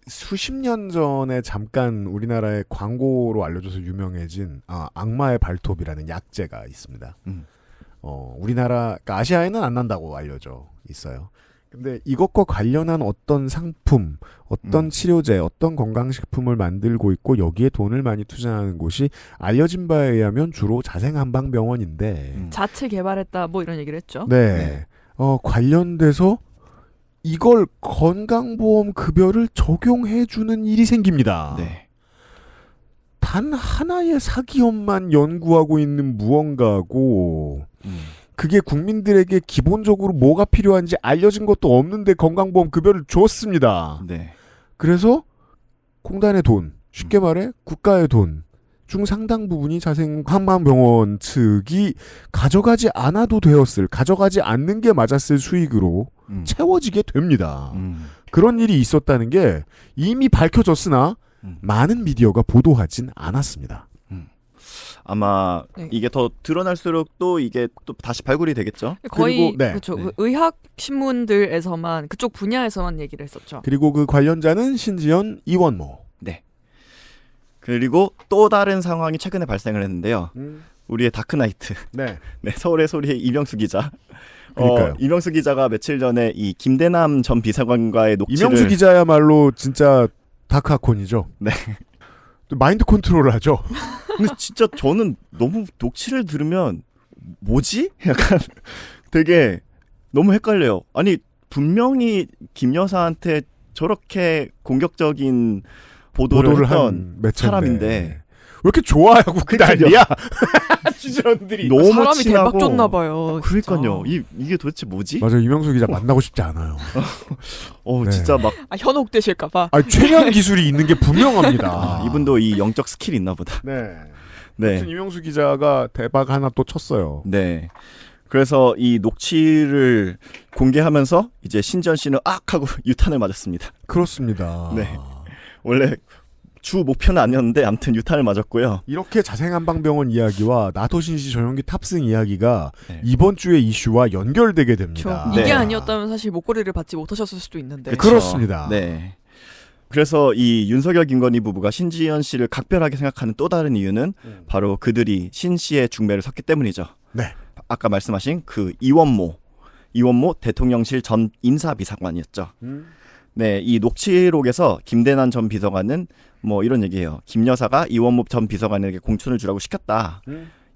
Speaker 2: 수십 년 전에 잠깐 우리나라의 광고로 알려져서 유명해진 악마의 발톱이라는 약재가 있습니다. 우리나라, 그러니까 아시아에는 안 난다고 알려져 있어요. 근데 이것과 관련한 어떤 상품, 어떤 치료제, 어떤 건강식품을 만들고 있고 여기에 돈을 많이 투자하는 곳이 알려진 바에 의하면 주로 자생한방병원인데
Speaker 5: 자체 개발했다 뭐 이런 얘기를 했죠.
Speaker 2: 네. 관련돼서 이걸 건강보험 급여를 적용해주는 일이 생깁니다.
Speaker 4: 네.
Speaker 2: 단 하나의 사기업만 연구하고 있는 무언가고 그게 국민들에게 기본적으로 뭐가 필요한지 알려진 것도 없는데 건강보험 급여를 줬습니다.
Speaker 4: 네.
Speaker 2: 그래서 공단의 돈, 쉽게 말해 국가의 돈 중 상당 부분이 자생한방병원 측이 가져가지 않아도 되었을, 가져가지 않는 게 맞았을 수익으로 채워지게 됩니다. 그런 일이 있었다는 게 이미 밝혀졌으나 많은 미디어가 보도하진 않았습니다.
Speaker 4: 아마
Speaker 5: 네.
Speaker 4: 이게 더 드러날수록 또 이게 또 다시 발굴이 되겠죠.
Speaker 5: 거의
Speaker 2: 그리고, 네.
Speaker 5: 그렇죠.
Speaker 4: 네.
Speaker 5: 그 의학 신문들에서만 그쪽 분야에서만 얘기를 했었죠.
Speaker 2: 그리고 그 관련자는 신지연 이원모.
Speaker 4: 네. 그리고 또 다른 상황이 최근에 발생을 했는데요. 우리의 다크나이트.
Speaker 2: 네.
Speaker 4: 네, 서울의 소리의 이명수 기자.
Speaker 2: 그러니까요.
Speaker 4: 이명수 기자가 며칠 전에 이 김대남 전 비서관과의 녹취를
Speaker 2: 이명수 기자야말로 진짜 다크하콘이죠.
Speaker 4: 네.
Speaker 2: 마인드 컨트롤을 하죠.
Speaker 4: 근데 진짜 저는 너무 녹취를 들으면 뭐지? 약간 되게 너무 헷갈려요. 아니 분명히 김 여사한테 저렇게 공격적인 보도를 했던 사람인데
Speaker 2: 왜 이렇게 좋아하고 그 난리야? 취재원들이
Speaker 4: 너무
Speaker 5: 사람이
Speaker 4: 친하고
Speaker 5: 대박 줬나 봐요.
Speaker 4: 그러니까요. 이게 도대체 뭐지?
Speaker 2: 맞아요. 이명수 기자 만나고 싶지 않아요. 네.
Speaker 4: 진짜 막
Speaker 5: 현혹되실까봐.
Speaker 2: 최면 기술이 있는 게 분명합니다.
Speaker 4: 이분도 이 영적 스킬이 있나 보다.
Speaker 2: 네.
Speaker 4: 네.
Speaker 2: 아무튼 이명수 기자가 대박 하나 또 쳤어요.
Speaker 4: 네. 그래서 이 녹취를 공개하면서 이제 신지연 씨는 악 하고 유탄을 맞았습니다.
Speaker 2: 그렇습니다.
Speaker 4: 네. 원래 주 목표는 아니었는데 아무튼 유탄을 맞았고요.
Speaker 2: 이렇게 자생한방병원 이야기와 나토신시 전용기 탑승 이야기가 이번 주의 이슈와 연결되게 됩니다.
Speaker 5: 이게 아니었다면 사실 목걸이를 받지 못하셨을 수도 있는데.
Speaker 2: 그렇습니다.
Speaker 4: 네. 그래서 이 윤석열 김건희 부부가 신지연 씨를 각별하게 생각하는 또 다른 이유는 바로 그들이 신 씨의 중매를 섰기 때문이죠.
Speaker 2: 네.
Speaker 4: 아까 말씀하신 그 이원모 대통령실 전 인사비서관이었죠. 네, 이 녹취록에서 김대남 전 비서관은 뭐 이런 얘기예요. 김 여사가 이원모 전 비서관에게 공천을 주라고 시켰다.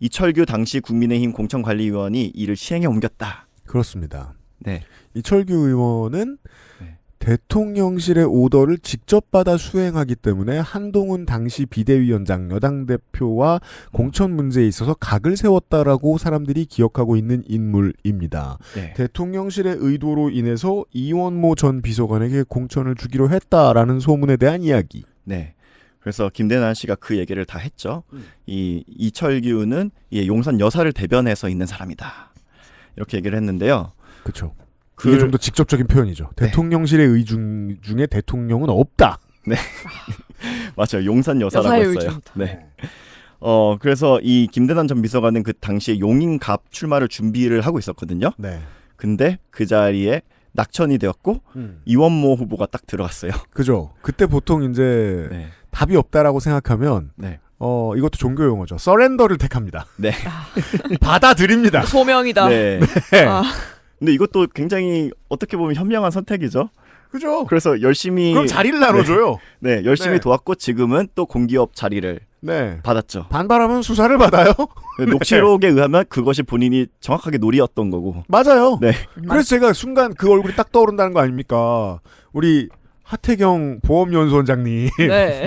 Speaker 4: 이철규 당시 국민의힘 공천관리위원이 이를 시행에 옮겼다.
Speaker 2: 그렇습니다.
Speaker 4: 네.
Speaker 2: 이철규 의원은 대통령실의 오더를 직접 받아 수행하기 때문에 한동훈 당시 비대위원장 여당 대표와 공천 문제에 있어서 각을 세웠다라고 사람들이 기억하고 있는 인물입니다.
Speaker 4: 네.
Speaker 2: 대통령실의 의도로 인해서 이원모 전 비서관에게 공천을 주기로 했다라는 소문에 대한 이야기.
Speaker 4: 네. 그래서 김대남 씨가 그 얘기를 다 했죠. 이 이철규는 이 용산 여사를 대변해서 있는 사람이다. 이렇게 얘기를 했는데요.
Speaker 2: 그렇죠. 그게 좀 더 직접적인 표현이죠.
Speaker 4: 네.
Speaker 2: 대통령실의 의중 중에 대통령은 없다.
Speaker 4: 네. 맞아요. 용산 여사라고
Speaker 5: 여사의
Speaker 4: 했어요.
Speaker 5: 의중이다.
Speaker 4: 네. 그래서 이 김대남 전 비서관은 그 당시에 용인갑 출마를 준비를 하고 있었거든요.
Speaker 2: 네.
Speaker 4: 근데 그 자리에 낙천이 되었고 이원모 후보가 딱 들어갔어요.
Speaker 2: 그죠. 그때 보통 이제
Speaker 4: 네.
Speaker 2: 답이 없다라고 생각하면
Speaker 4: 네.
Speaker 2: 이것도 종교 용어죠. 서렌더를 택합니다.
Speaker 4: 네.
Speaker 2: 받아들입니다.
Speaker 5: 소명이다.
Speaker 4: 네.
Speaker 2: 네.
Speaker 4: 근데 이것도 굉장히 어떻게 보면 현명한 선택이죠.
Speaker 2: 그죠.
Speaker 4: 그래서 열심히
Speaker 2: 그럼 자리를 나눠줘요.
Speaker 4: 네, 열심히
Speaker 2: 네.
Speaker 4: 도왔고 지금은 또 공기업 자리를
Speaker 2: 네.
Speaker 4: 받았죠.
Speaker 2: 반발하면 수사를 받아요.
Speaker 4: 네. 녹취록에 의하면 그것이 본인이 정확하게 노리였던 거고.
Speaker 2: 맞아요.
Speaker 4: 네.
Speaker 2: 그래서 제가 순간 그 얼굴이 딱 떠오른다는 거 아닙니까? 우리 하태경 보험연수원장님.
Speaker 5: 네.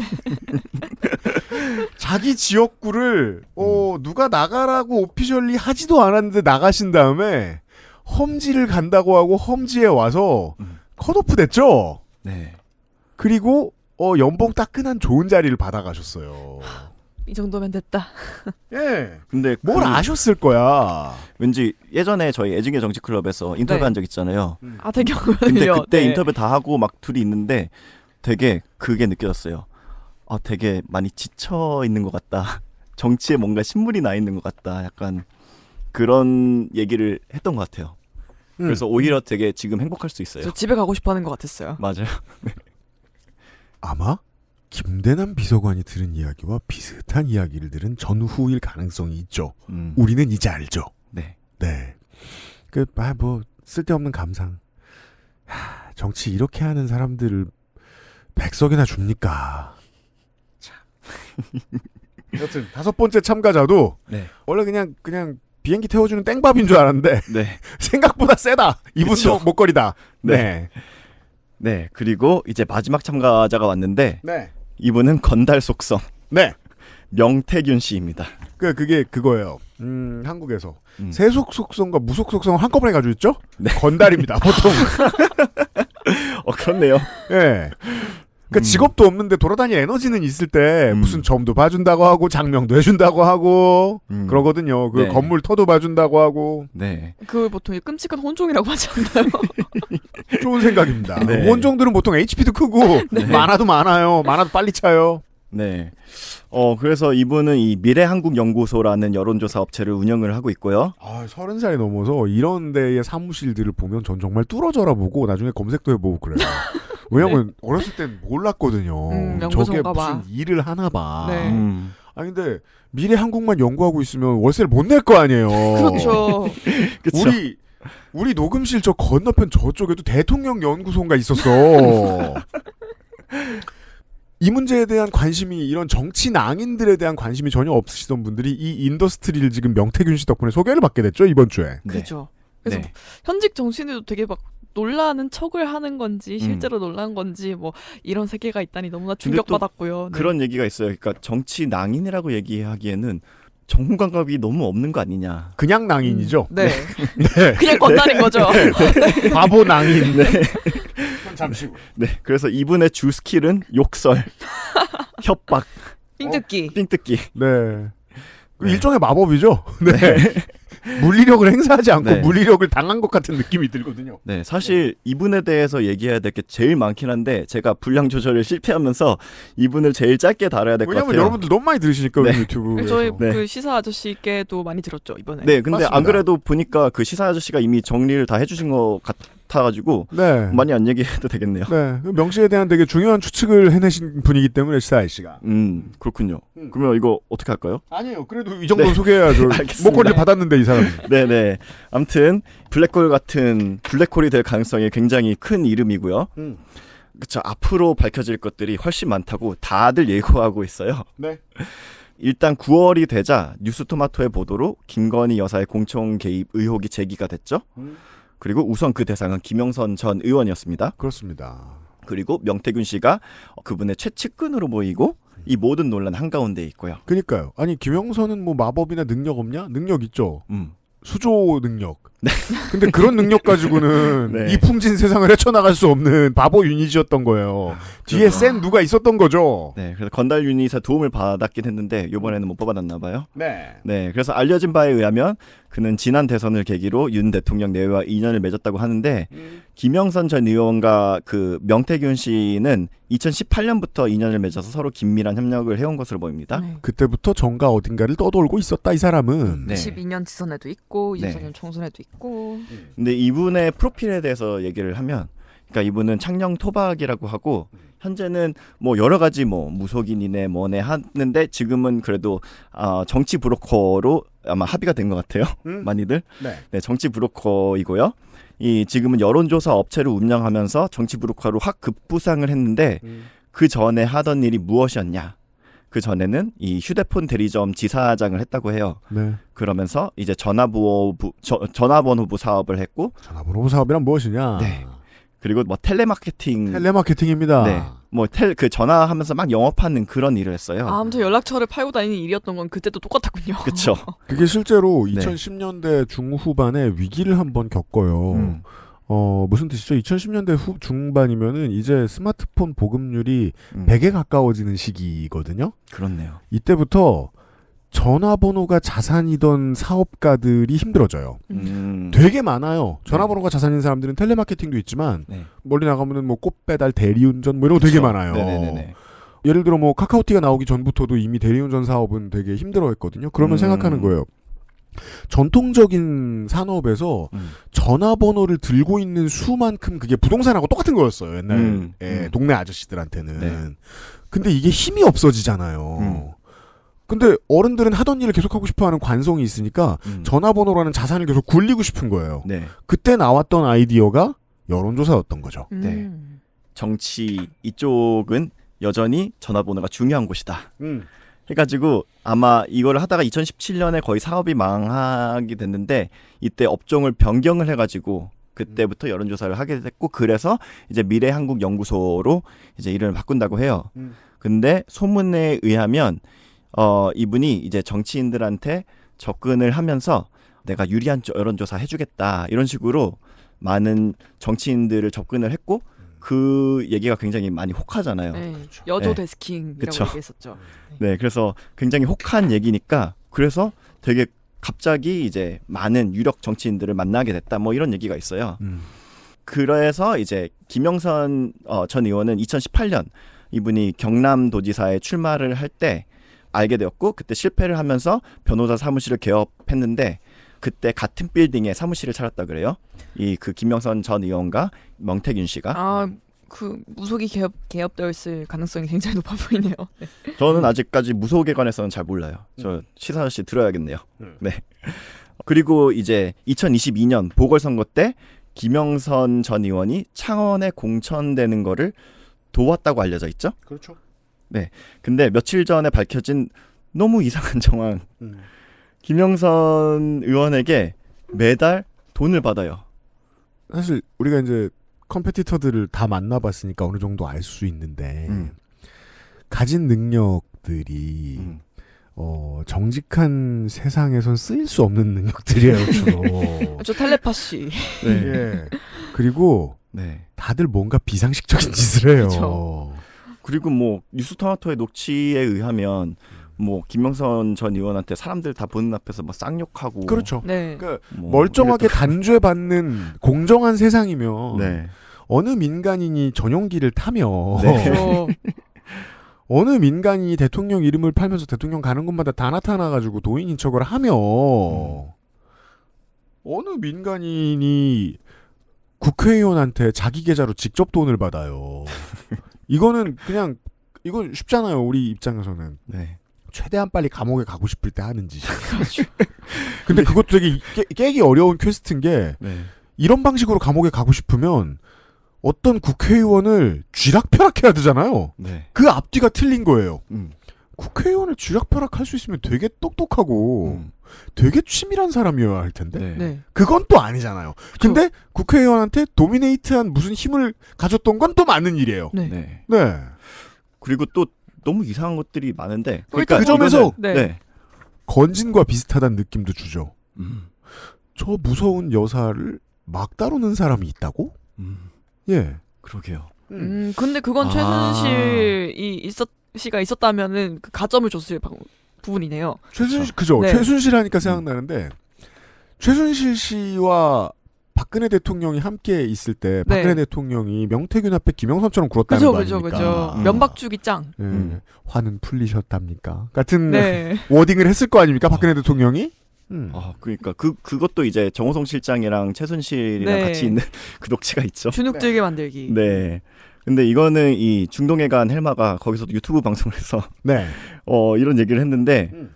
Speaker 2: 자기 지역구를 누가 나가라고 오피셜리 하지도 않았는데 나가신 다음에 험지를 간다고 하고 험지에 와서 컷오프 됐죠.
Speaker 4: 네.
Speaker 2: 그리고 연봉 따끈한 좋은 자리를 받아가셨어요.
Speaker 5: 이 정도면 됐다.
Speaker 2: 예.
Speaker 4: 근데
Speaker 2: 뭘 아셨을 거야.
Speaker 4: 왠지 예전에 저희 애증의 정치클럽에서 인터뷰한 적 있잖아요.
Speaker 5: 하태경
Speaker 4: 근데
Speaker 5: 의원이요.
Speaker 4: 그때
Speaker 5: 네.
Speaker 4: 인터뷰 다 하고 막 둘이 있는데 되게 그게 느껴졌어요. 되게 많이 지쳐 있는 것 같다. 정치에 뭔가 신물이 나 있는 것 같다. 약간 그런 얘기를 했던 것 같아요. 그래서 오히려 되게 지금 행복할 수 있어요.
Speaker 5: 저 집에 가고 싶어하는 것 같았어요.
Speaker 4: 맞아요.
Speaker 2: 아마 김대남 비서관이 들은 이야기와 비슷한 이야기를 들은 전후일 가능성이 있죠. 우리는 이제 알죠.
Speaker 4: 네.
Speaker 2: 네. 뭐 쓸데없는 감상. 정치 이렇게 하는 사람들을 100석이나 줍니까? 참. 여튼 5번째 참가자도
Speaker 4: 네.
Speaker 2: 원래 그냥 비행기 태워주는 땡밥인 줄 알았는데
Speaker 4: 네.
Speaker 2: 생각보다 세다. 이분도
Speaker 4: 그쵸?
Speaker 2: 목걸이다.
Speaker 4: 네.
Speaker 2: 네.
Speaker 4: 네. 그리고 이제 마지막 참가자가 왔는데
Speaker 2: 네.
Speaker 4: 이분은 건달 속성.
Speaker 2: 네.
Speaker 4: 명태균 씨입니다.
Speaker 2: 그게 그거예요. 한국에서 세속 속성과 무속 속성을 한꺼번에 가지고 있죠?
Speaker 4: 네.
Speaker 2: 건달입니다. 보통.
Speaker 4: 그렇네요.
Speaker 2: 예. 네. 그러니까 직업도 없는데 돌아다닐 에너지는 있을 때 무슨 점도 봐준다고 하고 장명도 해준다고 하고 그러거든요. 그
Speaker 4: 네.
Speaker 2: 건물 터도 봐준다고 하고.
Speaker 4: 네.
Speaker 5: 그 보통 끔찍한 혼종이라고 하지 않나요?
Speaker 2: 좋은 생각입니다.
Speaker 4: 네.
Speaker 2: 원종들은 보통 HP도 크고
Speaker 4: 네.
Speaker 2: 만화도 많아요. 만화도 빨리 차요.
Speaker 4: 네. 그래서 이분은 이 미래한국연구소라는 여론조사 업체를 운영을 하고 있고요.
Speaker 2: 30살이 넘어서 이런 데의 사무실들을 보면 전 정말 뚫어져라 보고 나중에 검색도 해보고 그래요. 왜냐면 어렸을 땐 몰랐거든요. 저게
Speaker 5: 연구소인가 봐.
Speaker 2: 무슨 일을 하나 봐.
Speaker 5: 네.
Speaker 2: 근데 미래 한국만 연구하고 있으면 월세를 못 낼 거 아니에요.
Speaker 5: 그렇죠.
Speaker 4: 그쵸.
Speaker 2: 우리 녹음실 저 건너편 저쪽에도 대통령 연구소가 있었어. 이 문제에 대한 관심이 이런 정치 낭인들에 대한 관심이 전혀 없으시던 분들이 이 인더스트리를 지금 명태균 씨 덕분에 소개를 받게 됐죠 이번 주에.
Speaker 5: 그렇죠. 그래서 현직 정치인들도 되게 막 놀라는 척을 하는 건지 실제로 놀란 건지 뭐 이런 세계가 있다니 너무나 충격받았고요. 네.
Speaker 4: 그런 얘기가 있어요. 그러니까 정치 낭인이라고 얘기하기에는 정부 감각이 너무 없는 거 아니냐.
Speaker 2: 그냥 낭인이죠.
Speaker 5: 네.
Speaker 2: 네.
Speaker 5: 그냥 건달인 거죠.
Speaker 2: 네. 바보 낭인. 네. 잠시고.
Speaker 4: 네. 그래서 이분의 주 스킬은 욕설, 협박,
Speaker 5: 삥뜯기.
Speaker 2: 네. 일종의 마법이죠. 네. 물리력을 행사하지 않고 물리력을 당한 것 같은 느낌이 들거든요.
Speaker 4: 네, 사실 이분에 대해서 얘기해야 될 게 제일 많긴 한데 제가 분량 조절을 실패하면서 이분을 제일 짧게 다뤄야 될 것 같아요.
Speaker 2: 왜냐면 여러분들 너무 많이 들으시니까 유튜브에서.
Speaker 5: 저희 그 시사 아저씨께도 많이 들었죠 이번에.
Speaker 4: 네, 근데
Speaker 2: 맞습니다.
Speaker 4: 안 그래도 보니까 그 시사 아저씨가 이미 정리를 다 해주신 것 같아가지고 많이 안 얘기해도 되겠네요.
Speaker 2: 네, 명시에 대한 되게 중요한 추측을 해내신 분이기 때문에 시사 아저씨가.
Speaker 4: 그렇군요. 그러면 이거 어떻게 할까요?
Speaker 2: 아니에요. 그래도 이 정도는 소개해야죠. 목걸이를 받았는데 이 사람.
Speaker 4: 네네. 아무튼 블랙홀 같은 블랙홀이 될 가능성이 굉장히 큰 이름이고요. 그쵸. 앞으로 밝혀질 것들이 훨씬 많다고 다들 예고하고 있어요.
Speaker 2: 네.
Speaker 4: 일단 9월이 되자 뉴스토마토의 보도로 김건희 여사의 공청 개입 의혹이 제기가 됐죠. 그리고 우선 그 대상은 김영선 전 의원이었습니다.
Speaker 2: 그렇습니다.
Speaker 4: 그리고 명태균 씨가 그분의 최측근으로 보이고 이 모든 논란 한가운데 있고요.
Speaker 2: 그러니까요. 아니 김영선은 뭐 마법이나 능력 없냐? 능력 있죠. 수조 능력. 근데 그런 능력 가지고는 이 풍진 세상을 헤쳐나갈 수 없는 바보 유닛이었던 거예요. 뒤에 센 누가 있었던 거죠.
Speaker 4: 네, 그래서 건달 유닛의 도움을 받았긴 했는데 이번에는 못 뽑아놨나 봐요.
Speaker 2: 네.
Speaker 4: 네, 그래서 알려진 바에 의하면 그는 지난 대선을 계기로 윤 대통령 내외와 인연을 맺었다고 하는데 김영선 전 의원과 그 명태균 씨는 2018년부터 인연을 맺어서 서로 긴밀한 협력을 해온 것으로 보입니다.
Speaker 2: 그때부터 정가 어딘가를 떠돌고 있었다 이 사람은.
Speaker 5: 22년 지선에도 있고 24년 총선에도 있고.
Speaker 4: 근데 이분의 프로필에 대해서 얘기를 하면, 그러니까 이분은 창녕 토박이라고 하고 현재는 뭐 여러 가지 뭐 무속인이네 뭐네 하는데 지금은 그래도 정치 브로커로 아마 합의가 된 것 같아요. 많이들. 네, 정치 브로커이고요. 이 지금은 여론조사 업체를 운영하면서 정치 브로커로 확 급부상을 했는데 그 전에 하던 일이 무엇이었냐? 그 전에는 이 휴대폰 대리점 지사장을 했다고 해요.
Speaker 2: 네.
Speaker 4: 그러면서 이제 전화번호부 사업을 했고.
Speaker 2: 전화번호부 사업이란 무엇이냐?
Speaker 4: 네. 그리고 뭐
Speaker 2: 텔레마케팅입니다.
Speaker 4: 네. 뭐 그 전화하면서 막 영업하는 그런 일을 했어요.
Speaker 5: 아무튼 연락처를 팔고 다니는 일이었던 건 그때도 똑같았군요.
Speaker 4: 그렇죠.
Speaker 2: 그게 실제로 2010년대 중후반에 위기를 한번 겪어요. 무슨 뜻이죠? 2010년대 중반이면은 이제 스마트폰 보급률이 100에 가까워지는 시기거든요.
Speaker 4: 그렇네요.
Speaker 2: 이때부터 전화번호가 자산이던 사업가들이 힘들어져요. 되게 많아요. 전화번호가 자산인 사람들은 텔레마케팅도 있지만 멀리 나가면은 뭐 꽃배달, 대리운전 뭐 이런 거 되게 많아요.
Speaker 4: 네네네.
Speaker 2: 예를 들어 뭐 카카오티가 나오기 전부터도 이미 대리운전 사업은 되게 힘들어했거든요. 그러면 생각하는 거예요. 전통적인 산업에서 전화번호를 들고 있는 수만큼 그게 부동산하고 똑같은 거였어요. 옛날 동네 아저씨들한테는.
Speaker 4: 네.
Speaker 2: 근데 이게 힘이 없어지잖아요. 근데 어른들은 하던 일을 계속하고 싶어하는 관성이 있으니까 전화번호라는 자산을 계속 굴리고 싶은 거예요.
Speaker 4: 네.
Speaker 2: 그때 나왔던 아이디어가 여론조사였던 거죠.
Speaker 4: 네. 정치 이쪽은 여전히 전화번호가 중요한 곳이다. 해가지고 아마 이걸 하다가 2017년에 거의 사업이 망하게 됐는데 이때 업종을 변경을 해가지고 그때부터 여론조사를 하게 됐고 그래서 이제 미래한국연구소로 이제 이름을 바꾼다고 해요. 근데 소문에 의하면 이분이 이제 정치인들한테 접근을 하면서 내가 유리한 여론조사 해주겠다 이런 식으로 많은 정치인들을 접근을 했고 그 얘기가 굉장히 많이 혹하잖아요.
Speaker 5: 네, 여조 데스킹이라고 얘기했었죠.
Speaker 4: 네, 그래서 굉장히 혹한 얘기니까 그래서 되게 갑자기 이제 많은 유력 정치인들을 만나게 됐다 뭐 이런 얘기가 있어요. 그래서 이제 김영선 전 의원은 2018년 이분이 경남도지사에 출마를 할 때 알게 되었고 그때 실패를 하면서 변호사 사무실을 개업했는데 그때 같은 빌딩에 사무실을 차렸다 그래요. 이 그 김영선 전 의원과 명태균 씨가.
Speaker 5: 그 무속이 개업되어 있을 가능성이 굉장히 높아 보이네요. 네.
Speaker 4: 저는 아직까지 무속에 관해서는 잘 몰라요. 저 시사 씨 들어야겠네요. 네. 그리고 이제 2022년 보궐선거 때 김영선 전 의원이 창원에 공천되는 거를 도왔다고 알려져 있죠.
Speaker 2: 그렇죠.
Speaker 4: 네. 근데 며칠 전에 밝혀진 너무 이상한 정황. 김영선 의원에게 매달 돈을 받아요.
Speaker 2: 사실 우리가 이제 컴페티터들을 다 만나봤으니까 어느 정도 알 수 있는데 가진 능력들이 정직한 세상에선 쓰일 수 없는 능력들이에요 주로.
Speaker 5: 저 텔레파시.
Speaker 2: 네. 예. 그리고 다들 뭔가 비상식적인 짓을 해요.
Speaker 5: 그쵸.
Speaker 4: 그리고 뭐 뉴스토마토의 녹취에 의하면 뭐 김영선 전 의원한테 사람들 다 보는 앞에서 막 쌍욕하고.
Speaker 2: 그렇죠.
Speaker 5: 네.
Speaker 2: 그러니까
Speaker 4: 뭐
Speaker 2: 멀쩡하게
Speaker 4: 이랬던
Speaker 2: 단죄받는 공정한 세상이면
Speaker 4: 네.
Speaker 2: 어느 민간인이 전용기를 타며
Speaker 4: 네.
Speaker 2: 어느 민간인이 대통령 이름을 팔면서 대통령 가는 곳마다 다 나타나가지고 도인인 척을 하며 어느 민간인이 국회의원한테 자기 계좌로 직접 돈을 받아요. 이거는 그냥 이건 쉽잖아요. 우리 입장에서는.
Speaker 4: 네.
Speaker 2: 최대한 빨리 감옥에 가고 싶을 때 하는 짓이. 근데 그것도 되게 깨기 어려운 퀘스트인 게 이런 방식으로 감옥에 가고 싶으면 어떤 국회의원을 쥐락펴락해야 되잖아요.
Speaker 4: 네.
Speaker 2: 그 앞뒤가 틀린 거예요. 국회의원을 쥐락펴락할 수 있으면 되게 똑똑하고 되게 치밀한 사람이어야 할 텐데
Speaker 5: 네.
Speaker 2: 그건 또 아니잖아요. 근데 국회의원한테 도미네이트한 무슨 힘을 가졌던 건 또 맞는 일이에요.
Speaker 5: 네.
Speaker 2: 네.
Speaker 4: 그리고 또 너무 이상한 것들이 많은데
Speaker 2: 그러니까 그 점에서
Speaker 5: 네.
Speaker 2: 건진과 비슷하다는 느낌도 주죠. 저 무서운 여사를 막 다루는 사람이 있다고? 예.
Speaker 4: 그러게요.
Speaker 5: 근데 그건 씨가 있었다면은 그 가점을 줬을 부분이네요.
Speaker 2: 그죠.
Speaker 5: 네.
Speaker 2: 최순실 하니까 생각나는데 최순실 씨와 박근혜 대통령이 함께 있을 때 박근혜 대통령이 명태균 앞에 김영선처럼 굴었다는 거 아닙니까?
Speaker 5: 그죠. 면박주기 짱.
Speaker 2: 화는 풀리셨답니까? 같은
Speaker 5: 네.
Speaker 2: 워딩을 했을 거 아닙니까? 박근혜 대통령이?
Speaker 4: 그러니까 그것도 이제 정호성 실장이랑 최순실이랑 같이 있는 그 녹취가 있죠.
Speaker 5: 주눅 들게 만들기.
Speaker 4: 네. 근데 이거는 이 중동해관 헬마가 거기서도 유튜브 방송을 해서 이런 얘기를 했는데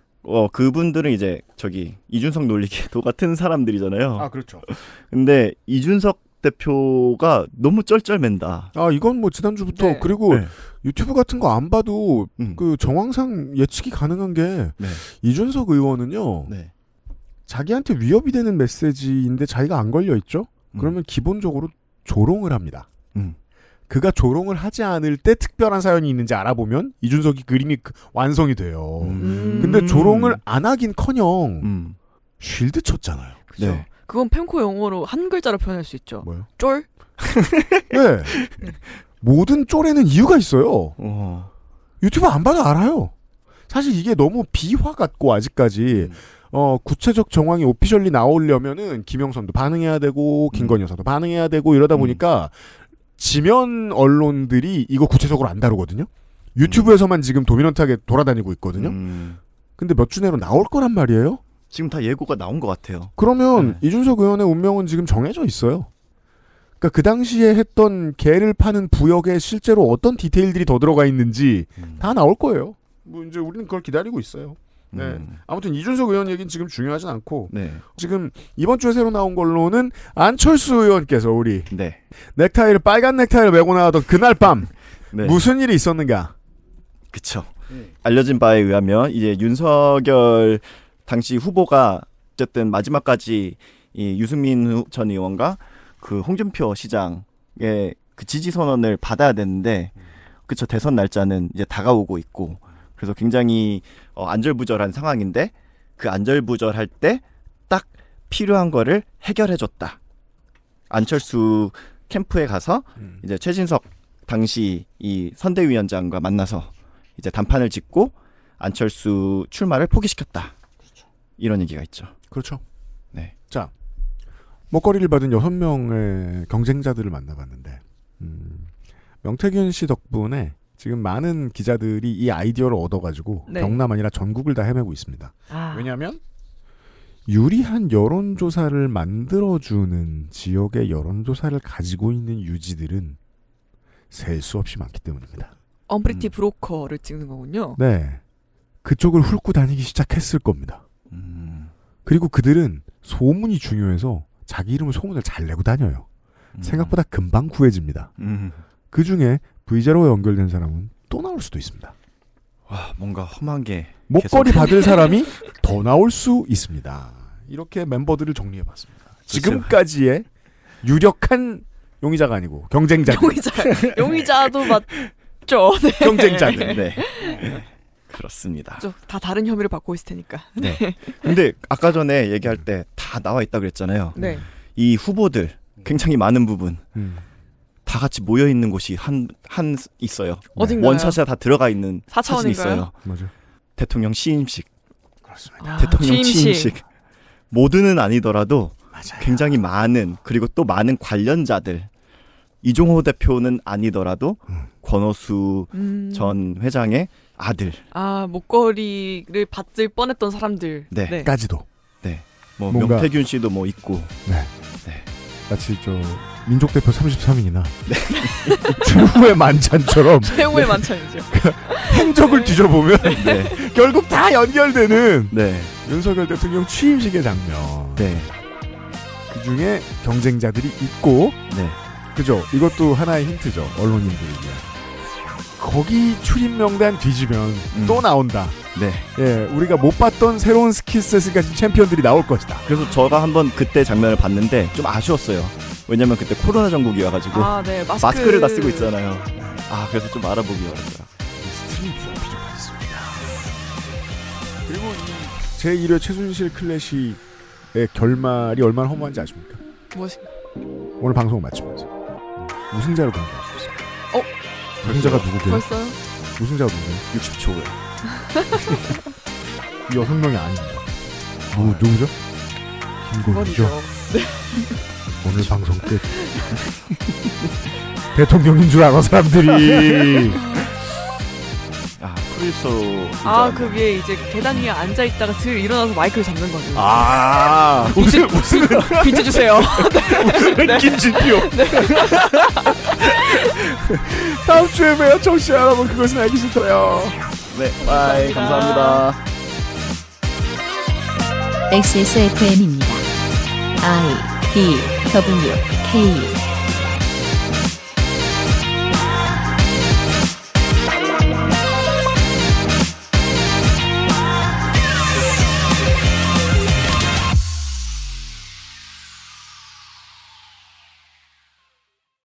Speaker 4: 그분들은 이제 저기 이준석 놀리기도 같은 사람들이잖아요.
Speaker 2: 아, 그렇죠.
Speaker 4: 근데 이준석 대표가 너무 쩔쩔맨다.
Speaker 2: 아, 이건 뭐 지난주부터 그리고 유튜브 같은 거 안 봐도 그 정황상 예측이 가능한 게 이준석 의원은요. 자기한테 위협이 되는 메시지인데 자기가 안 걸려 있죠? 그러면 기본적으로 조롱을 합니다. 그가 조롱을 하지 않을 때 특별한 사연이 있는지 알아보면 이준석이 그림이 완성이 돼요. 근데 조롱을 안 하긴커녕 쉴드 쳤잖아요.
Speaker 5: 그죠. 네. 그건 펜코 용어로 한 글자로 표현할 수 있죠.
Speaker 2: 뭐요?
Speaker 5: 쫄?
Speaker 2: 네. 모든 쫄에는 이유가 있어요. 유튜브 안 봐도 알아요. 사실 이게 너무 비화 같고 아직까지 구체적 정황이 오피셜리 나오려면은 김영선도 반응해야 되고 김건희 여사도 반응해야 되고 이러다 보니까 지면 언론들이 이거 구체적으로 안 다루거든요. 유튜브에서만 지금 도미넌트하게 돌아다니고 있거든요. 근데 몇 주 내로 나올 거란 말이에요.
Speaker 4: 지금 다 예고가 나온 것 같아요.
Speaker 2: 그러면 이준석 의원의 운명은 지금 정해져 있어요. 그러니까 그 당시에 했던 개를 파는 부역에 실제로 어떤 디테일들이 더 들어가 있는지 다 나올 거예요. 뭐 이제 우리는 그걸 기다리고 있어요. 네. 아무튼 이준석 의원 얘기는 지금 중요하진 않고 지금 이번 주에 새로 나온 걸로는 안철수 의원께서 우리 빨간 넥타이를 메고 나왔던 그날 밤 무슨 일이 있었는가?
Speaker 4: 그쵸. 알려진 바에 의하면 이제 윤석열 당시 후보가 어쨌든 마지막까지 이 유승민 전 의원과 그 홍준표 시장의 그 지지 선언을 받아야 되는데 그쵸, 대선 날짜는 이제 다가오고 있고 그래서 굉장히 안절부절한 상황인데 그 안절부절할 때 딱 필요한 거를 해결해줬다. 안철수 캠프에 가서 이제 최진석 당시 이 선대위원장과 만나서 이제 단판을 짓고 안철수 출마를 포기시켰다. 이런 얘기가 있죠.
Speaker 2: 그렇죠.
Speaker 4: 네.
Speaker 2: 자, 먹거리를 받은 6명의 경쟁자들을 만나봤는데 명태균 씨 덕분에 지금 많은 기자들이 이 아이디어를 얻어가지고 경남 아니라 전국을 다 헤매고 있습니다. 왜냐하면 유리한 여론조사를 만들어주는 지역의 여론조사를 가지고 있는 유지들은 셀 수 없이 많기 때문입니다.
Speaker 5: 엄브리티 브로커를 찍는 거군요.
Speaker 2: 네. 그쪽을 훑고 다니기 시작했을 겁니다. 그리고 그들은 소문이 중요해서 자기 이름을 소문을 잘 내고 다녀요. 생각보다 금방 구해집니다. 그 중에 V제로와 연결된 사람은 또 나올 수도 있습니다.
Speaker 4: 와, 뭔가 험한 게
Speaker 2: 목걸이
Speaker 4: 계속...
Speaker 2: 받을 사람이 더 나올 수 있습니다. 이렇게 멤버들을 정리해봤습니다. 지금까지의 유력한 용의자가 아니고 경쟁자.
Speaker 5: 용의자도 맞죠. 네.
Speaker 2: 경쟁자들.
Speaker 4: 네. 그렇습니다.
Speaker 5: 다 다른 혐의를 받고 있을 테니까.
Speaker 4: 네. 근데 아까 전에 얘기할 때 다 나와 있다 그랬잖아요.
Speaker 5: 네.
Speaker 4: 이 후보들 굉장히 많은 부분 다 같이 모여 있는 곳이 한 있어요.
Speaker 5: 어딘가요?
Speaker 4: 원샷에 다 들어가 있는 사진이
Speaker 5: 4차원인가요?
Speaker 4: 있어요.
Speaker 2: 맞아.
Speaker 4: 대통령 취임식.
Speaker 2: 그렇습니다.
Speaker 4: 대통령 취임식. 모두는 아니더라도
Speaker 2: 맞아요.
Speaker 4: 굉장히 많은 그리고 또 많은 관련자들. 이종호 대표는 아니더라도 권오수 전 회장의 아들.
Speaker 5: 아, 목걸이를 받을 뻔했던 사람들.
Speaker 4: 네.
Speaker 2: 까지도.
Speaker 4: 네. 뭐
Speaker 2: 뭔가-
Speaker 4: 명태균 씨도 뭐 있고.
Speaker 2: 네.
Speaker 4: 네.
Speaker 2: 마치 민족 대표 33인이나 최후의 만찬처럼
Speaker 5: 최후의 만찬이죠.
Speaker 2: 행적을 뒤져보면
Speaker 4: 네.
Speaker 2: 결국 다 연결되는
Speaker 4: 네.
Speaker 2: 윤석열 대통령 취임식의 장면.
Speaker 4: 네.
Speaker 2: 그 중에 경쟁자들이 있고,
Speaker 4: 네.
Speaker 2: 그죠? 이것도 하나의 힌트죠. 언론인들이. 거기 출입 명단 뒤지면 또 나온다.
Speaker 4: 네.
Speaker 2: 예, 우리가 못 봤던 새로운 스킬셋을 가진 챔피언들이 나올 것이다.
Speaker 4: 그래서 제가 한번 그때 장면을 봤는데 좀 아쉬웠어요. 왜냐면 그때 코로나 전국이어가지고
Speaker 5: 아, 네.
Speaker 4: 마스크를 다 쓰고 있잖아요. 아, 그래서 좀 알아보기 어렵더라.
Speaker 2: 스트림이 부족하겠습니다. 그리고 이 제1회 최순실 클래식의 결말이 얼마나 허무한지 아십니까?
Speaker 5: 무엇인가?
Speaker 2: 오늘 방송 마치면서 우승자를 공개할 수 있습니다. 우승자가 누구게요?
Speaker 5: 벌써요?
Speaker 2: 우승자가 누구예요?
Speaker 4: 60초고요.
Speaker 2: 6명이 아닙니다. 누구죠? 김건희죠.
Speaker 5: 네.
Speaker 2: 오늘 방송 끝. 대통령인 줄 알아 사람들이.
Speaker 4: 아, 프로듀서로.
Speaker 5: 아, 그 위에 이제 계단 위에 앉아 있다가 슬 일어나서 마이크를 잡는 거죠.
Speaker 2: 아,
Speaker 5: 무슨 비트 주세요.
Speaker 2: 무슨 김진표. 다음 주에 봬요, 청취자 여러분. 그것은 알기 싫어요.
Speaker 4: 네, 바이. 감사합니다.
Speaker 3: XSFM입니다. I D W K